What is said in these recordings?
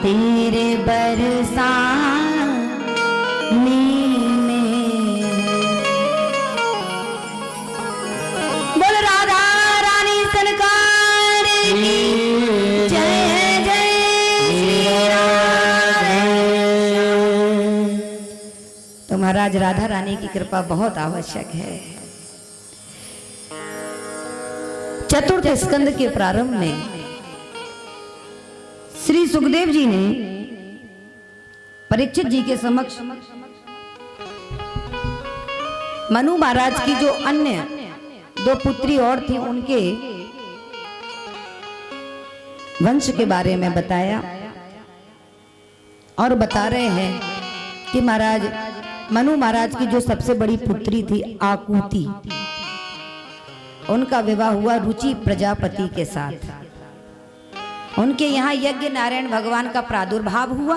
तेरे बरसाने में बोल राधा रानी सरकार की जय जय श्री राधे। तो महाराज राधा रानी की कृपा बहुत आवश्यक है। चतुर्थ स्कंद के प्रारंभ में श्री सुखदेव जी ने परीक्षित जी के समक्ष मनु महाराज की जो अन्य दो पुत्री और थी उनके वंश के बारे में बताया और बता रहे हैं कि महाराज मनु महाराज की जो सबसे बड़ी पुत्री थी आकुति, उनका विवाह हुआ रुचि प्रजापति के साथ। उनके यहाँ यज्ञ नारायण भगवान का प्रादुर्भाव हुआ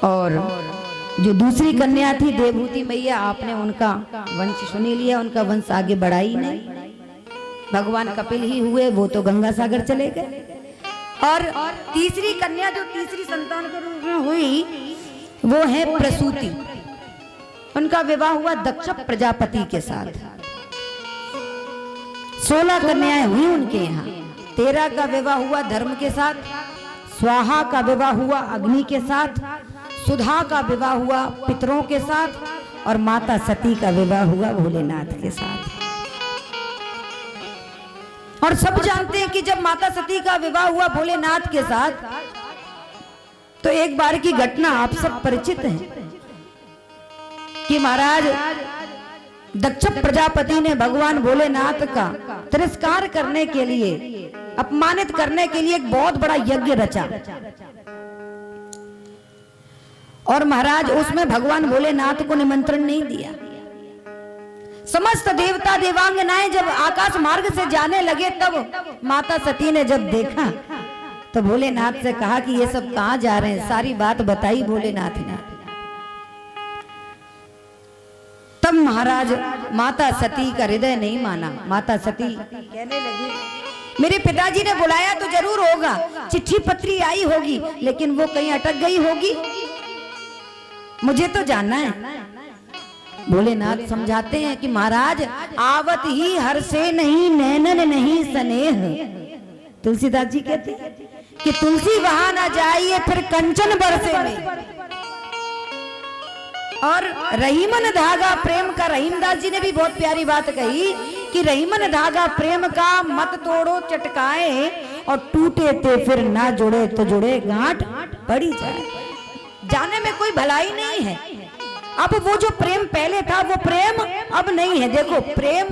और जो दूसरी कन्या थी देवहूति मैया, आपने उनका वंश सुनी लिया, उनका वंश आगे बढ़ा ही नहीं। भगवान कपिल ही हुए, वो तो गंगा सागर चले गए। और तीसरी कन्या जो तीसरी संतान के रूप में हुई वो है प्रसूति। उनका विवाह हुआ दक्ष प्रजापति के साथ। 16 कन्याएं हुई उनके यहाँ। 13 का विवाह हुआ धर्म के साथ, स्वाहा का विवाह हुआ अग्नि के साथ, सुधा का विवाह हुआ पितरों के साथ और माता सती का विवाह हुआ भोलेनाथ के साथ। और सब जानते हैं कि जब माता सती का विवाह हुआ भोलेनाथ के साथ तो एक बार की घटना आप सब परिचित हैं कि महाराज दक्ष प्रजापति ने भगवान भोलेनाथ का तिरस्कार करने के लिए, अपमानित करने के लिए एक बहुत बड़ा यज्ञ रचा। और महाराज उसमें भगवान भोलेनाथ को निमंत्रण नहीं दिया। समस्त देवता देवांगनाएं जब आकाश मार्ग से जाने लगे तब माता सती ने जब देखा तो भोलेनाथ से कहा कि ये सब कहां जा रहे हैं, सारी बात बताई भोलेनाथ ने। तब महाराज माता सती का हृदय नहीं माना। माता सती कहने लगी मेरे पिताजी ने बुलाया तो जरूर होगा, चिट्ठी पत्री आई होगी, लेकिन वो कहीं अटक गई होगी, मुझे तो जानना है। भोलेनाथ समझाते हैं कि महाराज आवत ही हर से नहीं नैनन नहीं स्नेह। तुलसीदास जी कहते हैं कि तुलसी वहां ना जाइए फिर कंचन बरसे में। और रहीमन धागा प्रेम का, रहीमदास जी ने भी बहुत प्यारी बात कही कि रहीमन धागा प्रेम का मत तोड़ो चटकाए, और टूटे ते फिर ना जुड़े तो जुड़े गांठ पड़ी जाए। जाने में कोई भलाई नहीं है। अब वो जो प्रेम पहले था वो प्रेम अब नहीं है। देखो प्रेम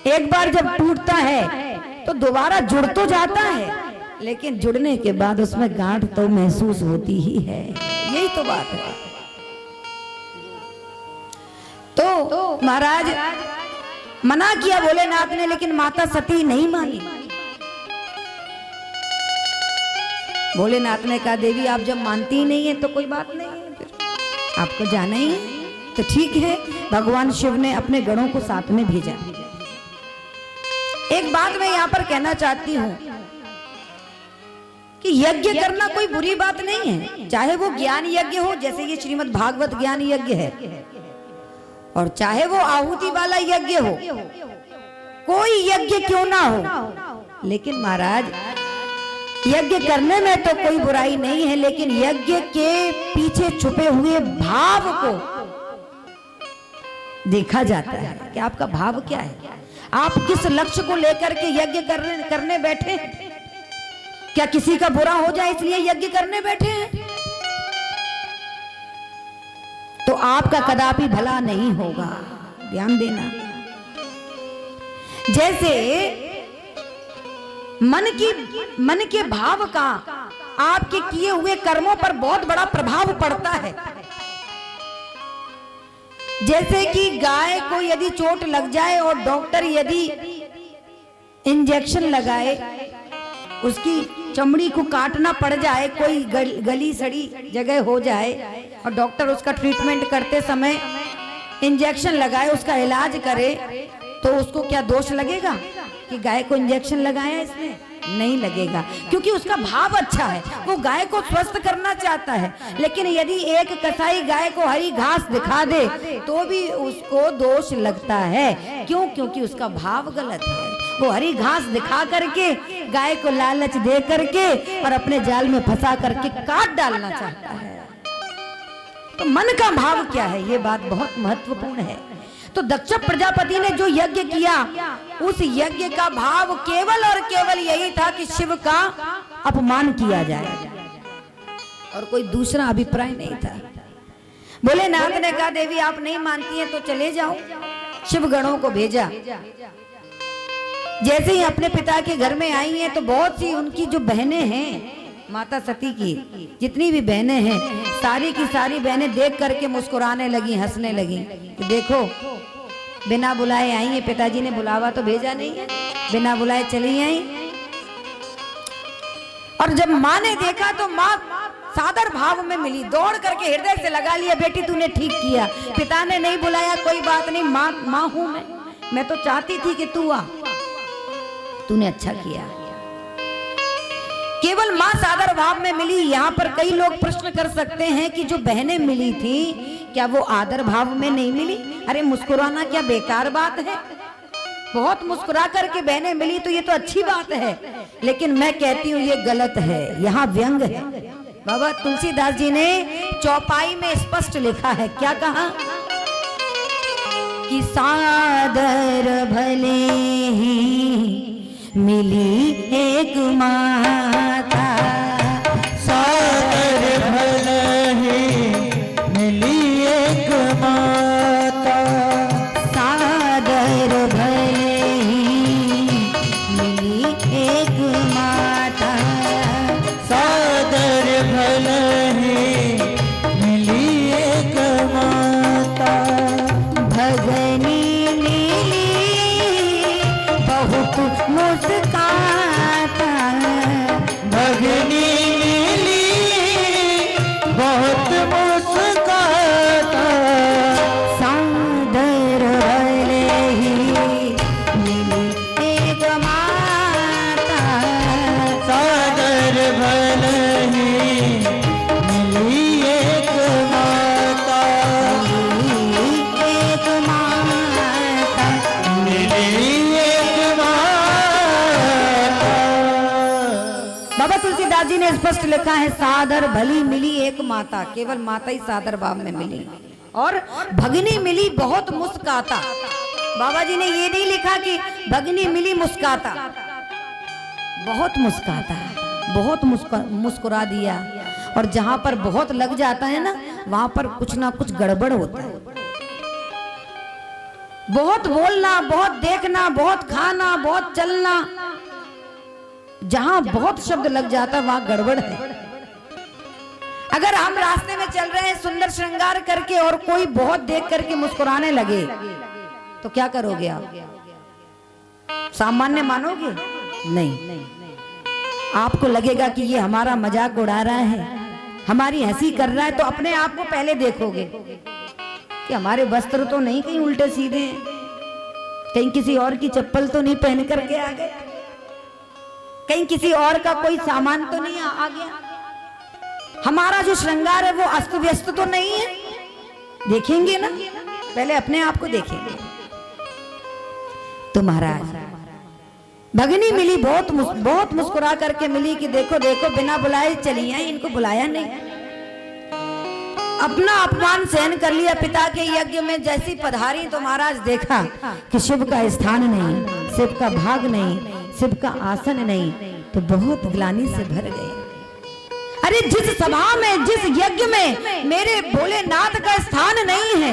एक बार जब टूटता है तो दोबारा जुड़ तो जाता है, लेकिन जुड़ने के बाद उसमें गांठ तो महसूस होती ही है। यही तो बात है। तो महाराज मना किया भोलेनाथ ने, लेकिन माता सती नहीं मानी। भोलेनाथ ने कहा देवी आप जब मानती ही नहीं है तो कोई बात नहीं है, फिर आपको जाना ही है तो ठीक है। भगवान शिव ने अपने गणों को साथ में भेजा। एक बात मैं यहाँ पर कहना चाहती हूँ कि यज्ञ करना कोई बुरी बात नहीं है, चाहे वो ज्ञान यज्ञ हो जैसे ये श्रीमद् भागवत ज्ञान यज्ञ है, और चाहे वो आहुति वाला यज्ञ हो, कोई यज्ञ क्यों ना हो, लेकिन महाराज यज्ञ करने में तो कोई बुराई नहीं है, लेकिन यज्ञ के पीछे छुपे हुए भाव को देखा जाता है कि आपका भाव क्या है, आप किस लक्ष्य को लेकर के यज्ञ करने बैठे। क्या किसी का बुरा हो जाए इसलिए यज्ञ करने बैठे हैं? तो आपका कदापि भला नहीं होगा, ध्यान देना। जैसे मन के भाव का आपके किए हुए कर्मों पर बहुत बड़ा प्रभाव पड़ता है। जैसे कि गाय को यदि चोट लग जाए और डॉक्टर यदि इंजेक्शन लगाए, उसकी चमड़ी को काटना पड़ जाए, कोई गली सड़ी जगह हो जाए और डॉक्टर उसका ट्रीटमेंट करते समय इंजेक्शन लगाए, उसका इलाज करे, तो उसको क्या दोष लगेगा? कि गाय को इंजेक्शन लगाया इसने? नहीं लगेगा, क्योंकि उसका भाव अच्छा है, वो गाय को स्वस्थ करना चाहता है। लेकिन यदि एक कसाई गाय को हरी घास दिखा दे तो भी उसको दोष लगता है। क्यों? क्योंकि उसका भाव गलत है। वो हरी घास दिखा करके गाय को लालच दे करके और अपने जाल में फंसा करके काट डालना चाहता है। तो मन का भाव क्या है, ये बात बहुत महत्वपूर्ण है। तो दक्ष प्रजापति ने जो यज्ञ किया, उस यज्ञ का भाव केवल और केवल यही था कि शिव का अपमान किया जाए, और कोई दूसरा अभिप्राय नहीं था। भोलेनाथ ने कहा देवी आप नहीं मानती हैं तो चले जाओ। शिव गणों को भेजा। जैसे ही अपने पिता के घर में आई हैं तो बहुत सी उनकी जो बहनें हैं, माता सती की जितनी भी बहनें हैं, सारी की सारी बहनें देख करके मुस्कुराने लगी, हंसने लगी कि देखो बिना बुलाए आई है, पिताजी ने बुलावा तो भेजा नहीं है, बिना बुलाए चली आई। और जब माँ ने देखा तो माँ सादर भाव में मिली, दौड़ करके हृदय से लगा लिया, बेटी तूने ठीक किया, पिता ने नहीं बुलाया कोई बात नहीं, माँ हूं मैं तो चाहती थी कि तू आ, तूने अच्छा किया। केवल माँ सादर भाव में मिली। यहाँ पर कई लोग प्रश्न कर सकते हैं कि जो बहनें मिली थी क्या वो आदर भाव में नहीं मिली? अरे मुस्कुराना क्या बेकार बात है? बहुत मुस्कुरा करके बहनें मिली तो ये तो अच्छी बात है, लेकिन मैं कहती हूँ ये गलत है, यहाँ व्यंग है। बाबा तुलसीदास जी ने चौपाई में स्पष्ट लिखा है, क्या कहा कि सादर भले ही मिली एक माता, सादर भले ही मिली एक माता, सादर भले ही मिली एक माता, सादर भले ही मिली एक माता, भगनी मिली बहुत मुस्काता, भगनी मिली बहुत मुस्काता, सादर भले ही मिली एक माता, सादर भले ही मिली एक माता, मिली एक माता। मिली एक माता। बाबा तुलसीदास जी ने स्पष्ट लिखा है सादर भली मिली एक माता, केवल माता ही सादर भाव में मिली, और भगनी मिली बहुत मुस्काता। बाबा जी ने ये नहीं लिखा कि भगनी मिली मुस्काता, बहुत मुस्काता, बहुत मुस्कुरा दिया। और जहां पर बहुत लग जाता है ना, वहां पर कुछ ना कुछ गड़बड़ होता है। बहुत बोलना, बहुत देखना, बहुत खाना, बहुत चलना, जहां बहुत शब्द लग जाता है वहां गड़बड़ है। अगर हम रास्ते में चल रहे हैं सुंदर श्रृंगार करके और कोई बहुत देख करके मुस्कुराने लगे तो क्या करोगे आप? सामान्य मानोगे? नहीं, आपको लगेगा कि ये हमारा मजाक उड़ा रहा है, हमारी हंसी कर रहा है। तो अपने आप को पहले देखोगे कि हमारे वस्त्र तो नहीं कहीं उल्टे सीधे हैं, कहीं किसी और की चप्पल तो नहीं पहन करके आ गए, कहीं किसी और का कोई सामान तो नहीं आ गया, हमारा जो श्रृंगार है वो अस्त व्यस्त तो नहीं है। देखेंगे ना, पहले अपने आप को देखेंगे। तो महाराज भगनी मिली बहुत मुस्कुरा करके मिली कि देखो देखो बिना बुलाए चली आई, इनको बुलाया नहीं। अपना अपमान सहन कर लिया। पिता के यज्ञ में जैसी पधारी तो महाराज देखा कि शिव का स्थान नहीं, शिव का भाग नहीं, शिव का आसन नहीं, तो बहुत ग्लानि से भर गए। अरे जिस सभा में, जिस यज्ञ में मेरे भोलेनाथ का स्थान नहीं है,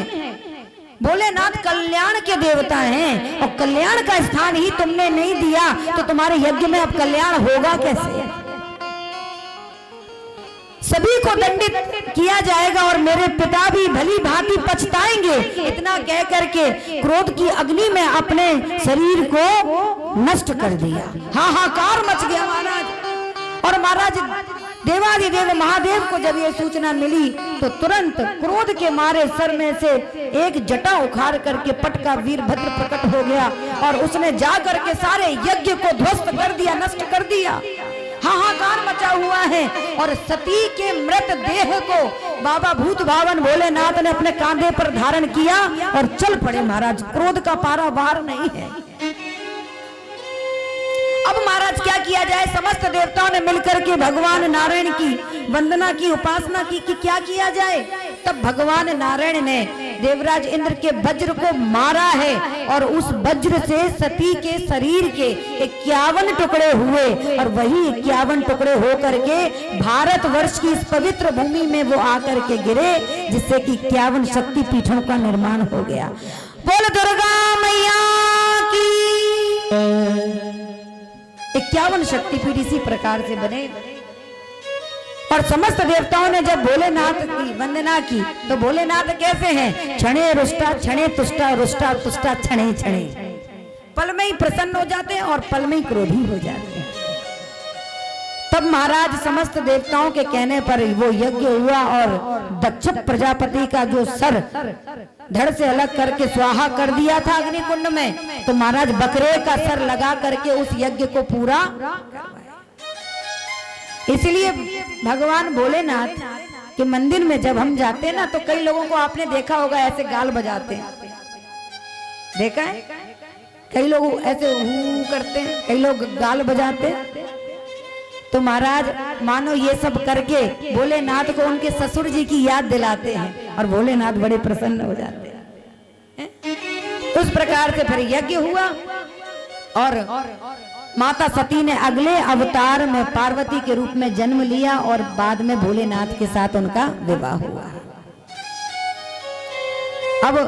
भोलेनाथ कल्याण के देवता हैं, और कल्याण का स्थान ही तुमने नहीं दिया, तो तुम्हारे यज्ञ में अब कल्याण होगा कैसे? सभी को दंडित किया जाएगा और मेरे पिता भी भली भांति पछताएंगे। इतना कह करके क्रोध की अग्नि में अपने शरीर को नष्ट कर दिया। हाहाकार मच गया महाराज। और महाराज देवाधिदेव महादेव को जब ये सूचना मिली तो तुरंत क्रोध के मारे सर में से एक जटा उखाड़ करके पट का वीरभद्र प्रकट हो गया और उसने जा करके सारे यज्ञ को ध्वस्त कर दिया, नष्ट कर दिया। हाहाकार मचा हुआ है और सती के मृत देह को बाबा भूत भावन भोलेनाथ ने अपने कांधे पर धारण किया और चल पड़े महाराज। क्रोध का पारा बाहर नहीं है। अब महाराज क्या किया जाए? समस्त देवताओं ने मिलकर के भगवान नारायण की वंदना की, उपासना की कि क्या किया जाए। तब भगवान नारायण ने देवराज इंद्र के वज्र को मारा है और उस वज्र से सती के शरीर के 51 टुकड़े हुए और वही 51 टुकड़े हो करके भारतवर्ष की इस पवित्र भूमि में वो आकर के गिरे, जिससे कि 51 शक्ति पीठों का निर्माण हो गया। बोल दुर्गा मैया की। 51 शक्तिपीठ इसी प्रकार से बने और समस्त देवताओं ने जब भोलेनाथ की वंदना की तो भोलेनाथ कैसे हैं? क्षणे रुष्टा, क्षणे तुष्टा, रुष्टा तुष्टा, क्षणे क्षणे। पल में ही प्रसन्न हो जाते हैं और पल में ही क्रोधी हो जाते हैं। तब महाराज समस्त देवताओं के कहने पर वो यज्ञ हुआ और दक्ष प्रजापति का जो सर धड़ से अलग करके स्वाहा कर दिया था अग्निकुंड में, तो महाराज बकरे का सर लगा करके उस यज्ञ को पूरा। इसलिए भगवान भोलेनाथ के मंदिर में जब हम जाते हैं ना, तो कई लोगों को आपने देखा होगा ऐसे गाल बजाते हैं, देखा है? कई लोग ऐसे हू करते हैं, कई लोग गाल बजाते हैं। तो महाराज मानो ये सब करके भोलेनाथ को उनके ससुर जी की याद दिलाते हैं और भोलेनाथ बड़े प्रसन्न हो जाते हैं। उस प्रकार से फिर यज्ञ हुआ और माता सती ने अगले अवतार में पार्वती के रूप में जन्म लिया और बाद में भोलेनाथ के साथ उनका विवाह हुआ। अब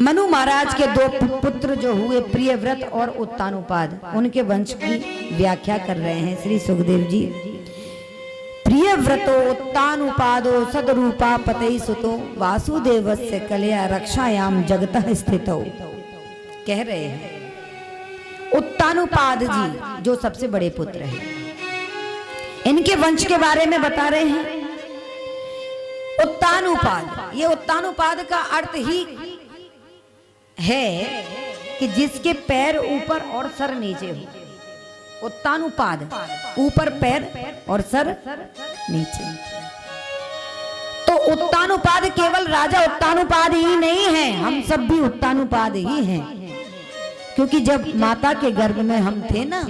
मनु महाराज के 2 पुत्र जो हुए, प्रियव्रत और उत्तानुपाद, उनके वंश की व्याख्या कर रहे हैं श्री सुखदेव जी। प्रियव्रतो उत्तानुपादो सदरूपा पतई सुतो वासुदेवस्य कलया रक्षायाम जगतः स्थितो। कह रहे हैं उत्तानुपाद जी जो सबसे बड़े पुत्र हैं, इनके वंश के बारे में बता रहे हैं। उत्तानुपाद, ये उत्तानुपाद का अर्थ ही है कि जिसके पैर ऊपर और सर नीचे हो। उत्तानुपाद, ऊपर पैर और सर नीचे। तो उत्तानुपाद केवल राजा उत्तानुपाद ही नहीं है, हम सब भी उत्तानुपाद ही हैं। क्योंकि जब माता के गर्भ में हम थे ना,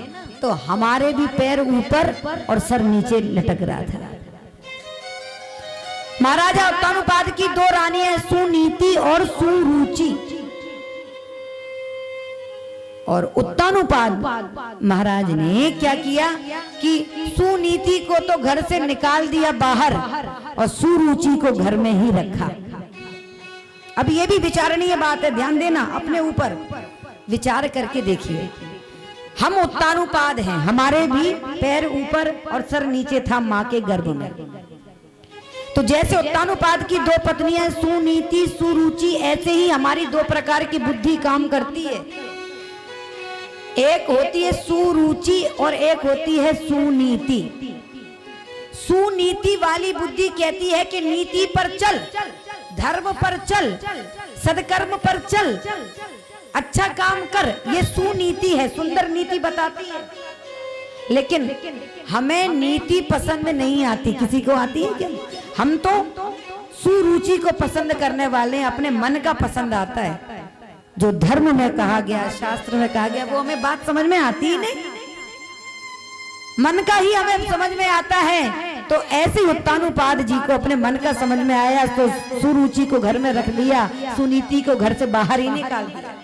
तो हमारे भी पैर ऊपर और सर नीचे लटक रहा था। महाराजा उत्तानुपाद की 2 रानियां सुनीति और सुरुचि। और उत्तानुपाद महाराज ने क्या किया कि सुनीति को तो घर से निकाल दिया बाहर और सुरुचि को घर में ही रखा। अब ये भी विचारणीय बात है, ध्यान देना, अपने ऊपर विचार करके देखिए। हम उत्तानुपाद हैं, हमारे भी पैर ऊपर और सर नीचे था मां के गर्भ में। तो जैसे उत्तानुपाद की 2 पत्नियां सुनीति सुरुचि, ऐसे ही हमारी 2 प्रकार की बुद्धि काम करती है। एक होती है सुरुचि और एक होती है सुनीति। सुनीति वाली बुद्धि कहती है कि नीति पर चल, धर्म पर चल, सदकर्म पर चल, अच्छा काम कर, ये सुनीति है, सुंदर नीति बताती है। लेकिन हमें नीति पसंद नहीं आती। किसी को आती है क्या? हम तो सुरुचि को पसंद करने वाले हैं, अपने मन का पसंद आता है। जो धर्म में कहा गया, शास्त्र में कहा गया, वो हमें बात समझ में आती ही नहीं, मन का ही हमें समझ में आता है। तो ऐसे उत्तानुपाद जी को अपने मन का समझ में आया तो सुरुचि को घर में रख लिया, सुनीति को घर से बाहर ही निकाल दिया।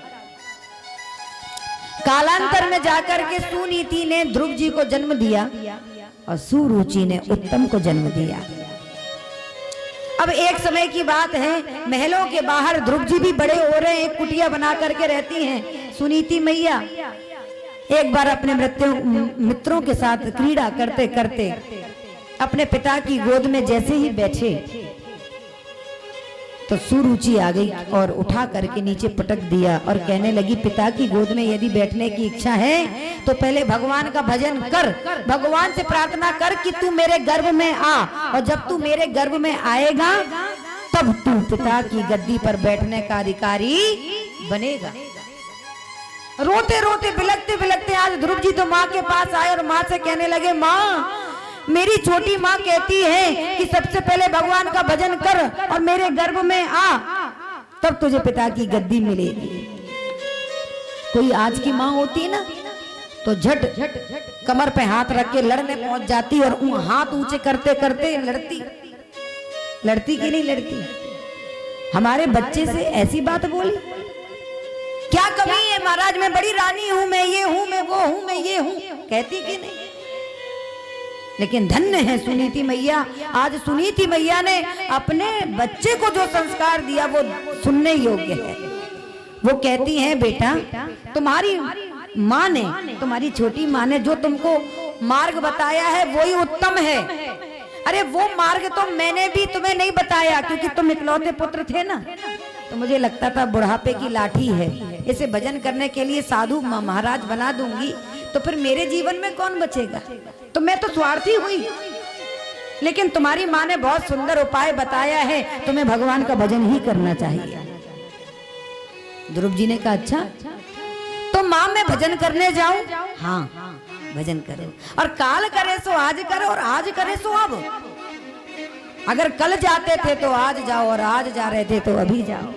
कालांतर में जाकर के सुनीति ने ध्रुव जी को जन्म दिया और सुरुचि ने उत्तम को जन्म दिया। अब एक समय की बात है, महलों के बाहर ध्रुव जी भी बड़े हो रहे हैं, एक कुटिया बना करके रहती हैं। सुनीति मैया एक बार अपने मित्रों के साथ क्रीड़ा करते करते अपने पिता की गोद में जैसे ही बैठे तो सुरुचि आ गई और उठा करके नीचे पटक दिया और कहने लगी, पिता की गोद में यदि बैठने की इच्छा है तो पहले भगवान का भजन कर, भगवान से प्रार्थना कर कि तू मेरे गर्भ में आ, और जब तू मेरे गर्भ में आएगा तब तू पिता की गद्दी पर बैठने का अधिकारी बनेगा। रोते रोते बिलखते बिलखते आज ध्रुव जी तो माँ के पास आए और माँ से कहने लगे, माँ मेरी छोटी माँ कहती है कि सबसे पहले भगवान का भजन कर और मेरे गर्भ में आ, तब तुझे पिता की गद्दी मिलेगी। कोई आज की माँ होती ना तो झट कमर पे हाथ रख के लड़ने पहुंच जाती और हाथ ऊंचे करते करते लड़ती कि नहीं लड़ती? हमारे बच्चे से ऐसी बात बोली, क्या कमी है महाराज, मैं बड़ी रानी हूं, मैं ये हूं, मैं वो हूं, मैं ये हूं, कहती कि नहीं? लेकिन धन्य है सुनीति मैया, आज सुनीति मैया ने अपने बच्चे को जो संस्कार दिया वो सुनने योग्य है। वो कहती हैं, बेटा तुम्हारी माँ ने, तुम्हारी छोटी माँ ने जो तुमको मार्ग बताया है वही उत्तम है। अरे वो मार्ग तो मैंने भी तुम्हें नहीं बताया, क्योंकि तुम इकलौते पुत्र थे ना, तो मुझे लगता था बुढ़ापे की लाठी है, इसे भजन करने के लिए साधु महाराज बना दूंगी तो फिर मेरे जीवन में कौन बचेगा, तो मैं तो स्वार्थी हुई। लेकिन तुम्हारी माँ ने बहुत सुंदर उपाय बताया है, तुम्हें भगवान का भजन ही करना चाहिए। ध्रुव जी ने कहा, अच्छा तो माँ मैं भजन करने जाऊं? हाँ भजन करो, और काल करे सो आज करो और आज करे सो अब। अगर कल जाते थे तो आज जाओ और आज जा रहे थे तो अभी जाओ।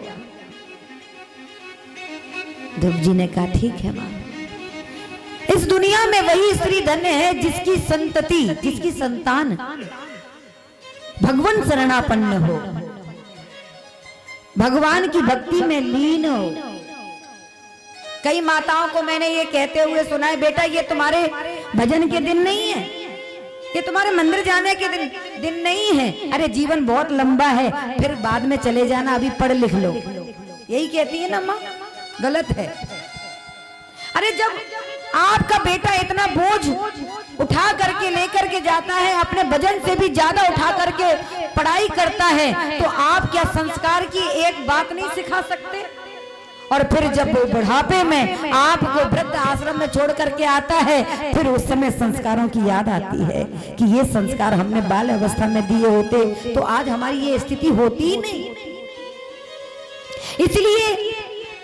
ध्रुव जी ने कहा, ठीक है माँ। इस दुनिया में वही स्त्री धन्य है जिसकी संतति, जिसकी संतान भगवान शरणापन्न हो, भगवान की भक्ति में लीन हो। कई माताओं को मैंने ये कहते हुए सुना है, बेटा ये तुम्हारे भजन के दिन नहीं है, ये तुम्हारे मंदिर जाने के दिन नहीं है। अरे जीवन बहुत लंबा है, फिर बाद में चले जाना, अभी पढ़ लिख लो, यही कहती है ना माँ? गलत है। अरे जब आपका बेटा इतना बोझ उठा करके लेकर के जाता है, अपने भजन से भी ज्यादा उठा करके पढ़ाई करता है, तो आप क्या संस्कार की एक बात नहीं सिखा सकते? और फिर जब वो बुढ़ापे में आपको वृद्ध आश्रम में छोड़ करके आता है, फिर उस समय संस्कारों की याद आती है कि ये संस्कार हमने बाल अवस्था में दिए होते तो आज हमारी ये स्थिति होती ही नहीं। इसलिए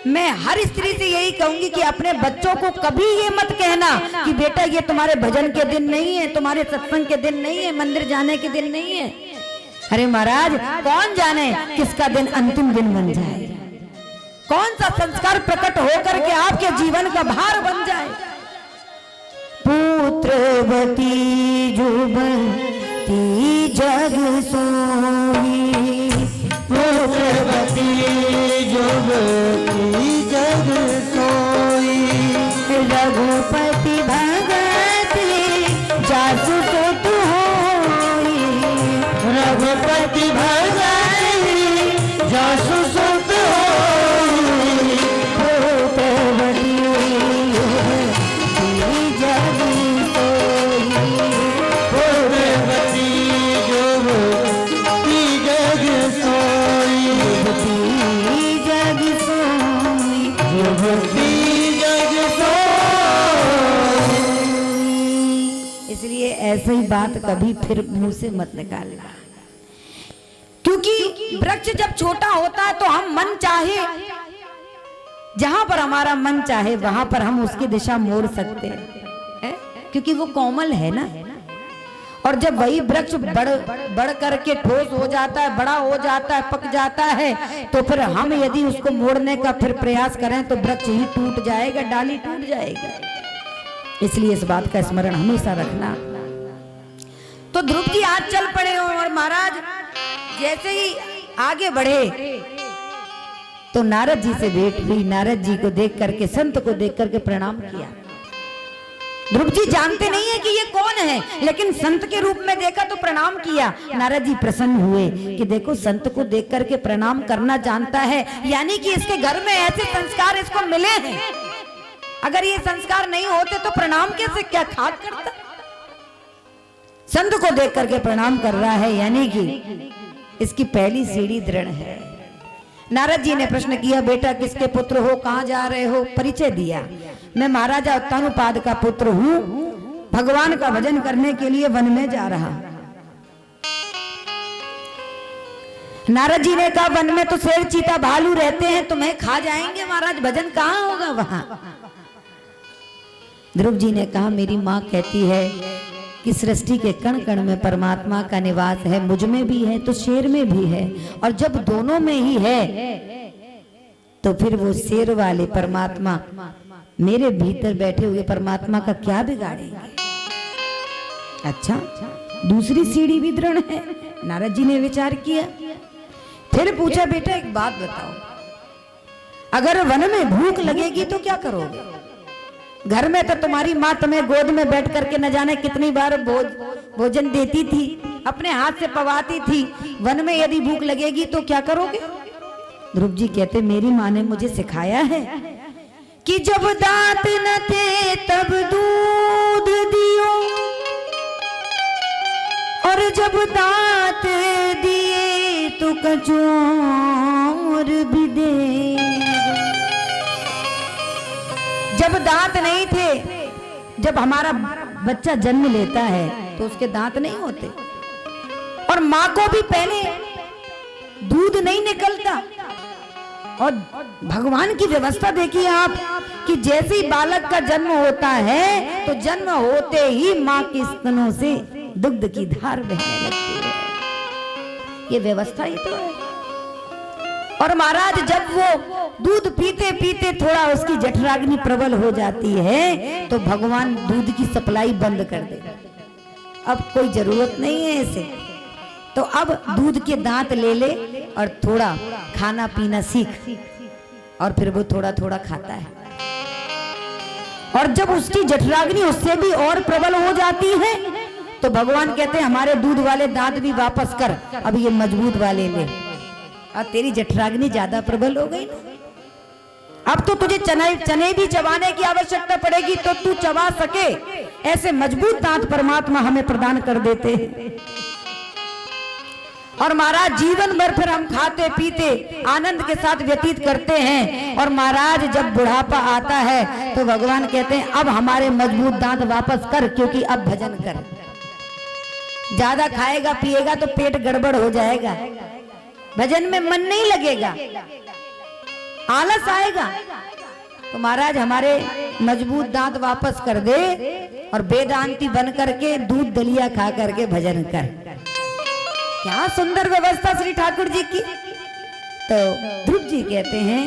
मैं हर स्त्री से यही कहूंगी कि अपने बच्चों को कभी ये मत कहना कि बेटा ये तुम्हारे भजन के दिन नहीं है, तुम्हारे सत्संग के दिन नहीं है, मंदिर जाने के दिन नहीं है। अरे महाराज कौन जाने किसका दिन अंतिम दिन बन जाए, कौन सा संस्कार प्रकट होकर के आपके जीवन का भार बन जाए। पुत्रवती जुबती जग सोई, पुत्रवती जुबती जग सोई, रघुपति भगति जासु सुत होई, रघुपति भगति जासु सुत होई, पुत्रवती जग सोई, पुत्रवती जुबती जग सोई, जग सोई, जुबती जग सोई। इसलिए ऐसी बात कभी फिर मुंह से मत निकालना, क्योंकि वृक्ष जब छोटा होता है तो हम मन चाहे, जहां पर हमारा मन चाहे वहां पर हम उसकी दिशा मोड़ सकते हैं, क्योंकि वो कोमल है ना। और जब वही वृक्ष बढ़ करके ठोस हो जाता है, बड़ा हो जाता है, पक जाता है, तो फिर हम यदि उसको मोड़ने का फिर प्रयास करें तो वृक्ष ही टूट जाएगा, डाली टूट जाएगी। इसलिए इस बात का स्मरण हमेशा रखना। तो ध्रुव जी आज चल पड़े हो, और महाराज जैसे ही आगे बढ़े तो नारद जी से भेंट हुई। नारद जी को देख करके, संत को देख करके प्रणाम किया। ध्रुव जी जानते नहीं है कि ये कौन है, लेकिन संत के रूप में देखा तो प्रणाम किया। नारद जी प्रसन्न हुए कि देखो संत को देख करके प्रणाम करना जानता है, यानी कि इसके घर में ऐसे संस्कार इसको मिले हैं। अगर ये संस्कार नहीं होते तो प्रणाम कैसे, क्या खाक करता? संत को देख करके प्रणाम कर रहा है, यानी कि इसकी पहली सीढ़ी दृढ़ है। नारद जी ने प्रश्न किया, बेटा किसके पुत्र हो, कहां जा रहे हो? परिचय दिया, मैं महाराजा उत्तानुपाद का पुत्र हूं, भगवान का भजन करने के लिए वन में जा रहा हूं। नारद जी ने कहा, वन में तो शेर चीता भालू रहते हैं, तुम्हें खा जाएंगे महाराज, भजन कहां होगा वहां। ध्रुव जी ने कहा मेरी माँ कहती है कि सृष्टि के कण कण में परमात्मा का निवास है, मुझ में भी है तो शेर में भी है, और जब दोनों में ही है तो फिर वो शेर वाले परमात्मा मेरे भीतर बैठे हुए परमात्मा का क्या बिगाड़ेंगे। अच्छा, दूसरी सीढ़ी भी दृढ़ है। नारद जी ने विचार किया, फिर पूछा बेटा एक बात बताओ, अगर वन में भूख लगेगी तो क्या करोगे? घर में तो तुम्हारी माँ तुम्हें गोद में बैठ करके न जाने कितनी बार भोजन देती थी, अपने हाथ से पवाती थी, वन में यदि भूख लगेगी तो क्या करोगे? ध्रुव जी कहते मेरी माँ ने मुझे सिखाया है कि जब दांत न थे तब दूध दियो, और जब दांत दिए तो कचौर भी दे। जब दांत नहीं थे, जब हमारा बच्चा जन्म लेता है तो उसके दांत नहीं होते, और माँ को भी पहले दूध नहीं निकलता। और भगवान की व्यवस्था देखिए आप कि जैसे ही बालक का जन्म होता है तो जन्म होते ही माँ के स्तनों से दुग्ध की धार बहने लगती है। ये व्यवस्था ही तो है। और महाराज जब वो दूध पीते पीते थोड़ा उसकी जठराग्नि प्रबल हो जाती है तो भगवान दूध की सप्लाई बंद कर देगा। अब कोई जरूरत नहीं है ऐसे, तो अब दूध के दांत ले ले और थोड़ा खाना पीना सीख, और फिर वो थोड़ा थोड़ा खाता है। और जब उसकी जठराग्नि उससे भी और प्रबल हो जाती है तो भगवान कहते हैं हमारे दूध वाले दांत भी वापस कर, अब ये मजबूत वाले ले। और तेरी जठराग्नि ज्यादा प्रबल हो गई ना, अब तो तुझे चने भी चबाने की आवश्यकता पड़ेगी तो तू चबा सके, ऐसे मजबूत दांत परमात्मा हमें प्रदान कर देते हैं। और महाराज जीवन भर फिर हम खाते पीते आनंद के साथ व्यतीत करते हैं, और महाराज जब बुढ़ापा आता है तो भगवान कहते हैं अब हमारे मजबूत दांत वापस कर, क्योंकि अब भजन कर। ज्यादा खाएगा पिएगा तो पेट गड़बड़ हो जाएगा, भजन में मन नहीं लगेगा, आलस आएगा। तो महाराज हमारे मजबूत दांत वापस कर दे और वेदांती बन करके दूध दलिया खा करके भजन कर। क्या सुंदर व्यवस्था श्री ठाकुर जी की। तो ध्रुव जी कहते हैं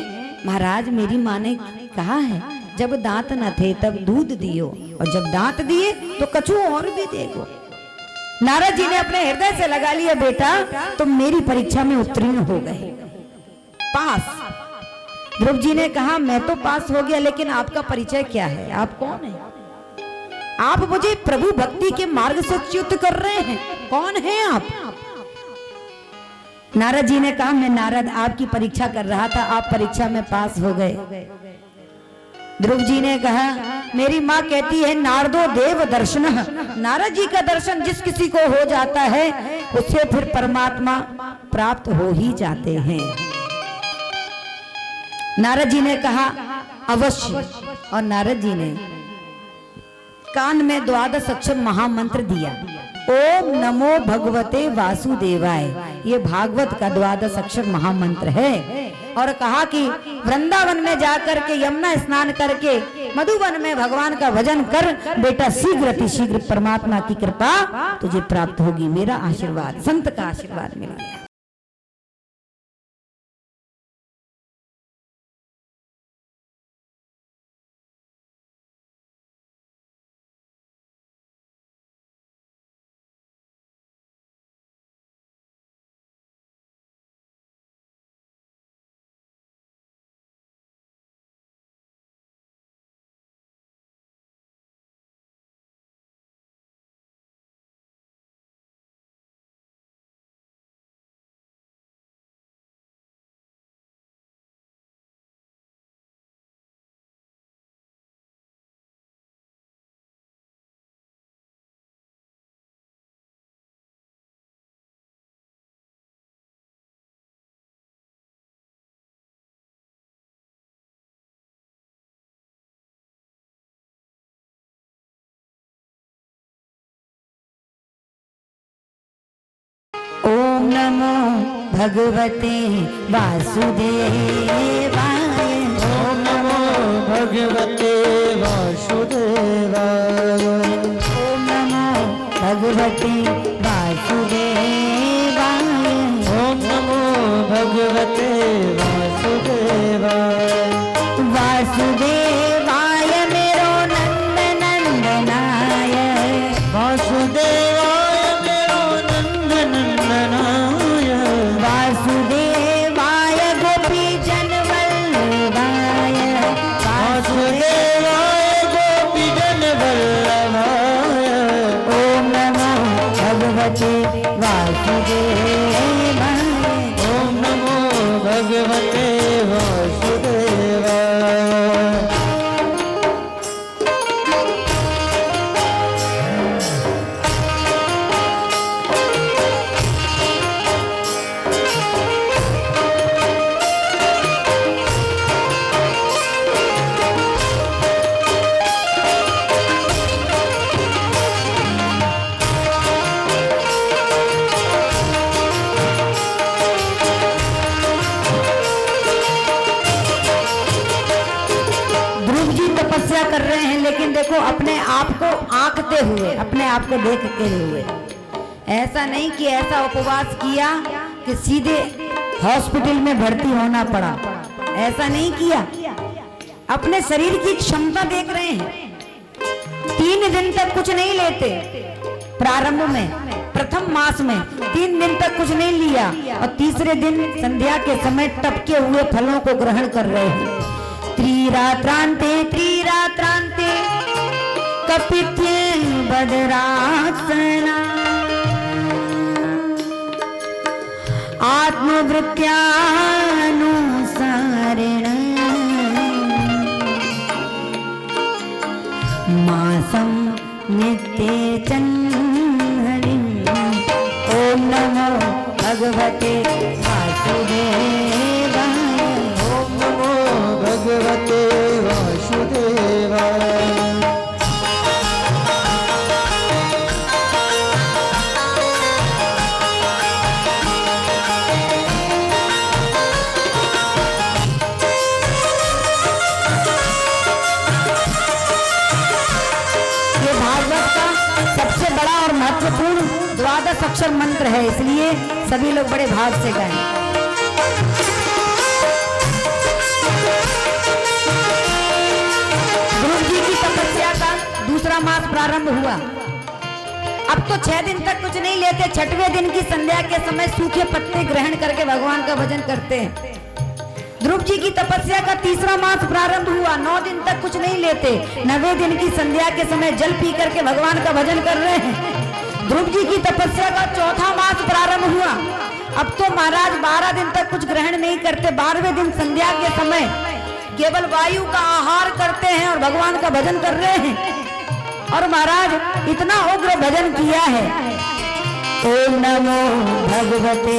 महाराज मेरी माँ ने कहा है जब दांत न थे तब दूध दियो, और जब दांत दिए तो कछु और भी देगो। नारद जी ने अपने हृदय से लगा लिया बेटा तुम मेरी परीक्षा में उत्तीर्ण हो गए, पास। ध्रुव जी ने कहा मैं तो पास हो गया, लेकिन आपका परिचय क्या है, आप कौन है? आप मुझे प्रभु भक्ति के मार्ग से च्युत कर रहे हैं, कौन है आप? नारद जी ने कहा मैं नारद आपकी परीक्षा कर रहा था, आप परीक्षा में पास हो गए। ध्रुव जी ने कहा मेरी माँ कहती है नारदो देव दर्शन, नारद जी का दर्शन जिस किसी को हो जाता है उससे फिर परमात्मा प्राप्त हो ही जाते हैं। नारद जी ने कहा अवश्य, और नारद जी ने कान में 12 अक्षर महामंत्र दिया, ओम नमो भगवते वासुदेवाय। ये भागवत का 12 अक्षर महामंत्र है। और कहा कि वृंदावन में जाकर के यमुना स्नान करके मधुवन में भगवान का भजन कर बेटा, शीघ्र अतिशीघ्र परमात्मा की कृपा तुझे प्राप्त होगी। मेरा आशीर्वाद, संत का आशीर्वाद मिल गया। ओम नमो भगवते वासुदेवाय। ओम नमो भगवते वासुदेवाय ओम नमो भगवते वासुदेवाय ओम नमो भगवते वासुदेवाय वासुदेवाय मेरो नंद नंदनाय वासुदेवाय मेरो नंद नंदनाय वासुदेवाय गोपी जन वल्लभाय वासुदेवाय गोपी जन वल्लभाय ओम नमो भगवते वासुदेवाय ओम नमो भगवते वासुदेवाय ध्रुव जी तपस्या कर रहे हैं, लेकिन देखो अपने आप को आंकते हुए, अपने आप को देखते हुए। ऐसा नहीं कि ऐसा उपवास किया कि सीधे हॉस्पिटल में भर्ती होना पड़ा, ऐसा नहीं किया। अपने शरीर की क्षमता देख रहे हैं। 3 दिन तक कुछ नहीं लेते, प्रारंभ में प्रथम मास में 3 दिन तक कुछ नहीं लिया, और तीसरे दिन संध्या के समय टपके हुए फलों को ग्रहण कर रहे हैं। त्रिरात्रांते कपित्य बदरासना आत्मवृत्त्यानुसारेण मासं नित्ये चन्हरिम् ओम नमो भगवते वासुदेवाय ओम नमो भगवते वासुदेवाय ये भागवत का सबसे बड़ा और महत्वपूर्ण 12 अक्षर मंत्र है, इसलिए सभी लोग बड़े भाव से गाएं। ध्रुव जी की तपस्या का दूसरा मास प्रारंभ हुआ। अब तो 6 दिन तक कुछ नहीं लेते, 6वें दिन की संध्या के समय सूखे पत्ते ग्रहण करके भगवान का भजन करते हैं। ध्रुव जी की तपस्या का तीसरा मास प्रारंभ हुआ। 9 दिन तक कुछ नहीं लेते, 9वें दिन की संध्या के समय जल पी करके भगवान का भजन कर रहे हैं। ध्रुव जी की तपस्या का चौथा मास प्रारंभ हुआ। अब तो महाराज 12 दिन तक कुछ ग्रहण नहीं करते, 12वें दिन संध्या के समय केवल वायु का आहार करते हैं और भगवान का भजन कर रहे हैं। और महाराज इतना उग्र भजन किया है। ओम नमो भगवते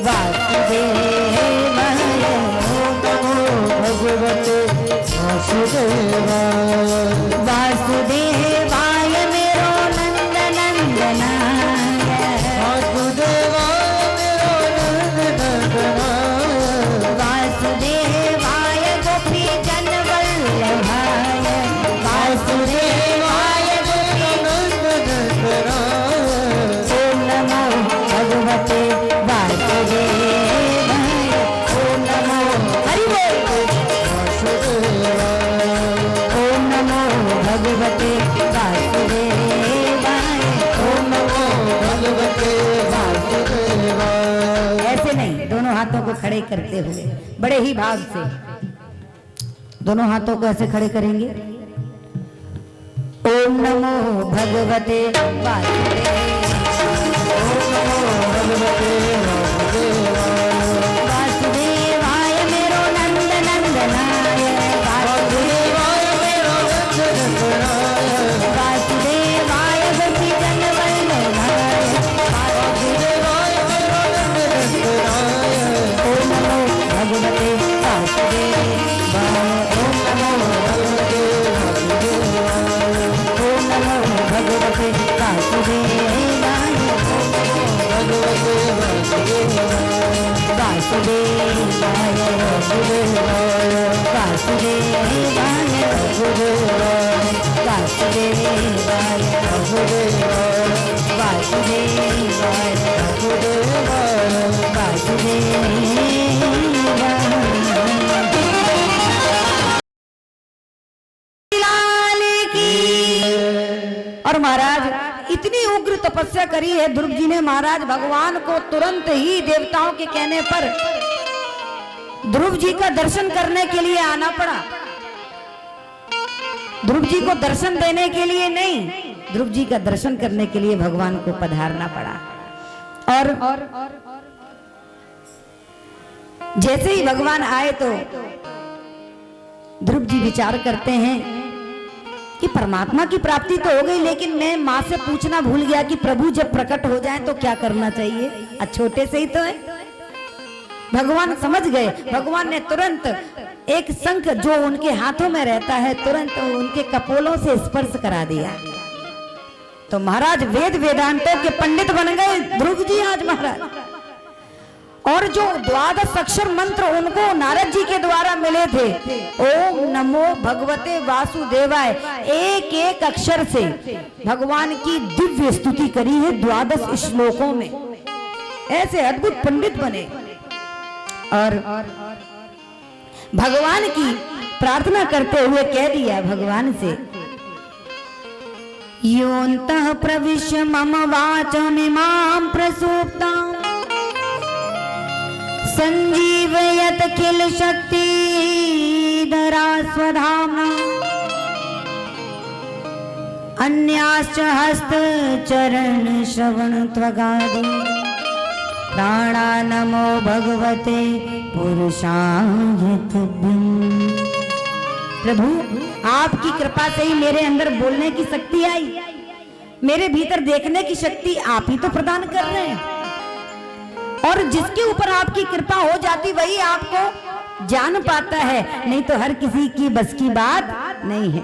वासुदेवाय भगवते वासुदेवाय वासुदेवाय मेरो नंद नंदनाय वासुदेवाय मेरो नंद नंदनाय वासुदेवाय गोपी जन वल्लभाय वासुदेवाय गोपी नंद नंदनाय ओम नमो भगवते वासुदेवाय ओम नमो हरि बोल ओम नमो भगवते वासुदेवाय ओम नमो भगवते वासुदेवाय ऐसे नहीं, दोनों हाथों को खड़े करते हुए बड़े ही भाव से दोनों हाथों को ऐसे खड़े करेंगे। ओम नमो भगवते वासुदेवाय वासुदेवाय मेरो नंद नंदनाय वासुदेवाय वासुदेवाय गोपी जन वल्लभाय ओम नमो भगवते वासुदेवाय ओम नमो भगवते वासुदेवाय वासुदेवाय वासुदेवाय वासुदेवाय वासुदेवाय वासुदेवाय वासुदेवाय लाल की। और महाराज इतनी उग्र तपस्या करी है ध्रुव जी ने महाराज, भगवान को तुरंत ही देवताओं के कहने पर ध्रुव जी का दर्शन करने के लिए आना पड़ा। ध्रुव जी को दर्शन देने के लिए नहीं, ध्रुव जी का दर्शन करने के लिए भगवान को पधारना पड़ा। और जैसे ही भगवान आए तो ध्रुव जी विचार करते हैं कि परमात्मा की प्राप्ति तो हो गई, लेकिन मैं माँ से पूछना भूल गया कि प्रभु जब प्रकट हो जाए तो क्या करना चाहिए। छोटे से ही तो है। भगवान समझ गए। भगवान ने तुरंत एक शंख जो उनके हाथों में रहता है तुरंत उनके कपोलों से स्पर्श करा दिया। तो महाराज वेद वेदांतों के पंडित बन गए ध्रुव जी आज महाराज। और जो 12 अक्षर मंत्र उनको नारद जी के द्वारा मिले थे, ओम नमो भगवते वासुदेवाय, एक एक अक्षर से भगवान की दिव्य स्तुति करी है 12 श्लोकों में। ऐसे अद्भुत पंडित बने और भगवान की प्रार्थना करते हुए कह दिया भगवान से, योऽन्तः प्रविश्य मम वाचमिमां प्रसूप्तां संजीवयत किल शक्तिधरा स्वधाम्ना अन्याश्च हस्तचरण श्रवण त्वगादि प्राणा नमो भगवते पुरुषाय तुभ्यं। प्रभु आपकी कृपा से ही मेरे अंदर बोलने की शक्ति आई, मेरे भीतर देखने की शक्ति आप ही तो प्रदान कर रहे हैं। और जिसके ऊपर आपकी कृपा हो जाती वही आपको जान पाता है, नहीं तो हर किसी की बस की बात नहीं है।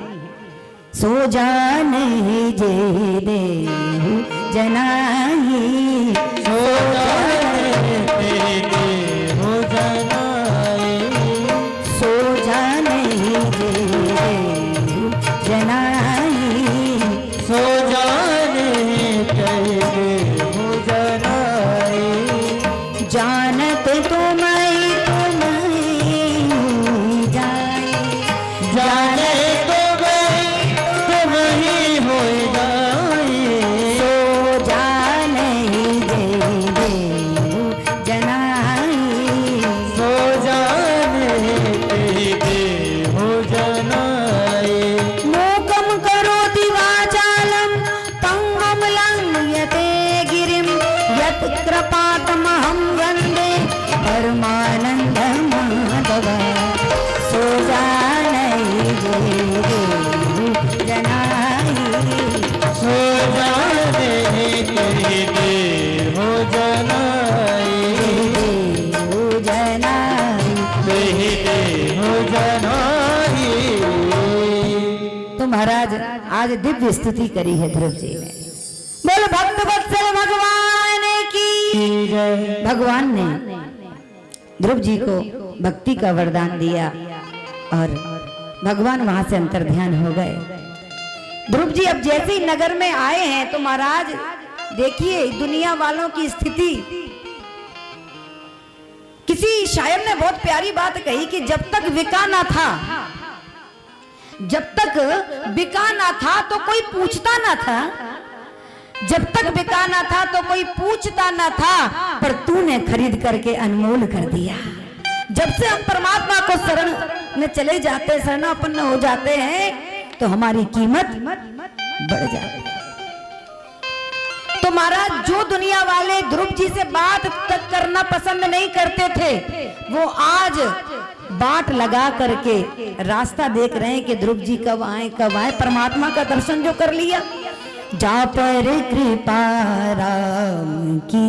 सो जाने जे दे जनाई, सो जाने दे हो जनाई, सो जाने जे दे जनाई, सो जाने दे हो जनाई, जानत तुम्हें जाए, जाने तो तुम ही हो जाए, सो जाने जे दे जनाई, सो जाने दे हो जनाई, मूकं करोति वाचालं पंगुं लंघयते गिरिं यत् कृपातमहं वन्दे परमानन्दं माधव। सो जाने जे दे जनाई, सो जाने दे हो जनाई, हो जनाई। हो जनाई। तो महाराज आज दिव्य स्तुति करी है ध्रुव जी ने। बोल भक्त वत्सल भगवान की। भगवान ने ध्रुव जी को भक्ति का वरदान दिया और भगवान वहां से अंतर्ध्यान हो गए। ध्रुव जी अब जैसे ही नगर में आए हैं तो महाराज देखिए दुनिया वालों की स्थिति। किसी शायर ने बहुत प्यारी बात कही कि जब तक बिका ना था, जब तक बिका ना था तो कोई पूछता ना था, जब तक बिका ना था तो कोई पूछता ना था, पर तूने खरीद करके अनमोल कर दिया। जब से हम परमात्मा को शरण में चले जाते, शरणापन्न हो जाते हैं तो हमारी कीमत बढ़ जाती है। तो महाराज जो दुनिया वाले ध्रुव जी से बात तक करना पसंद नहीं करते थे, वो आज बाट लगा करके रास्ता देख रहे हैं कि ध्रुव जी कब आए कब आए। परमात्मा का दर्शन जो कर लिया, जा पर कृपा राम की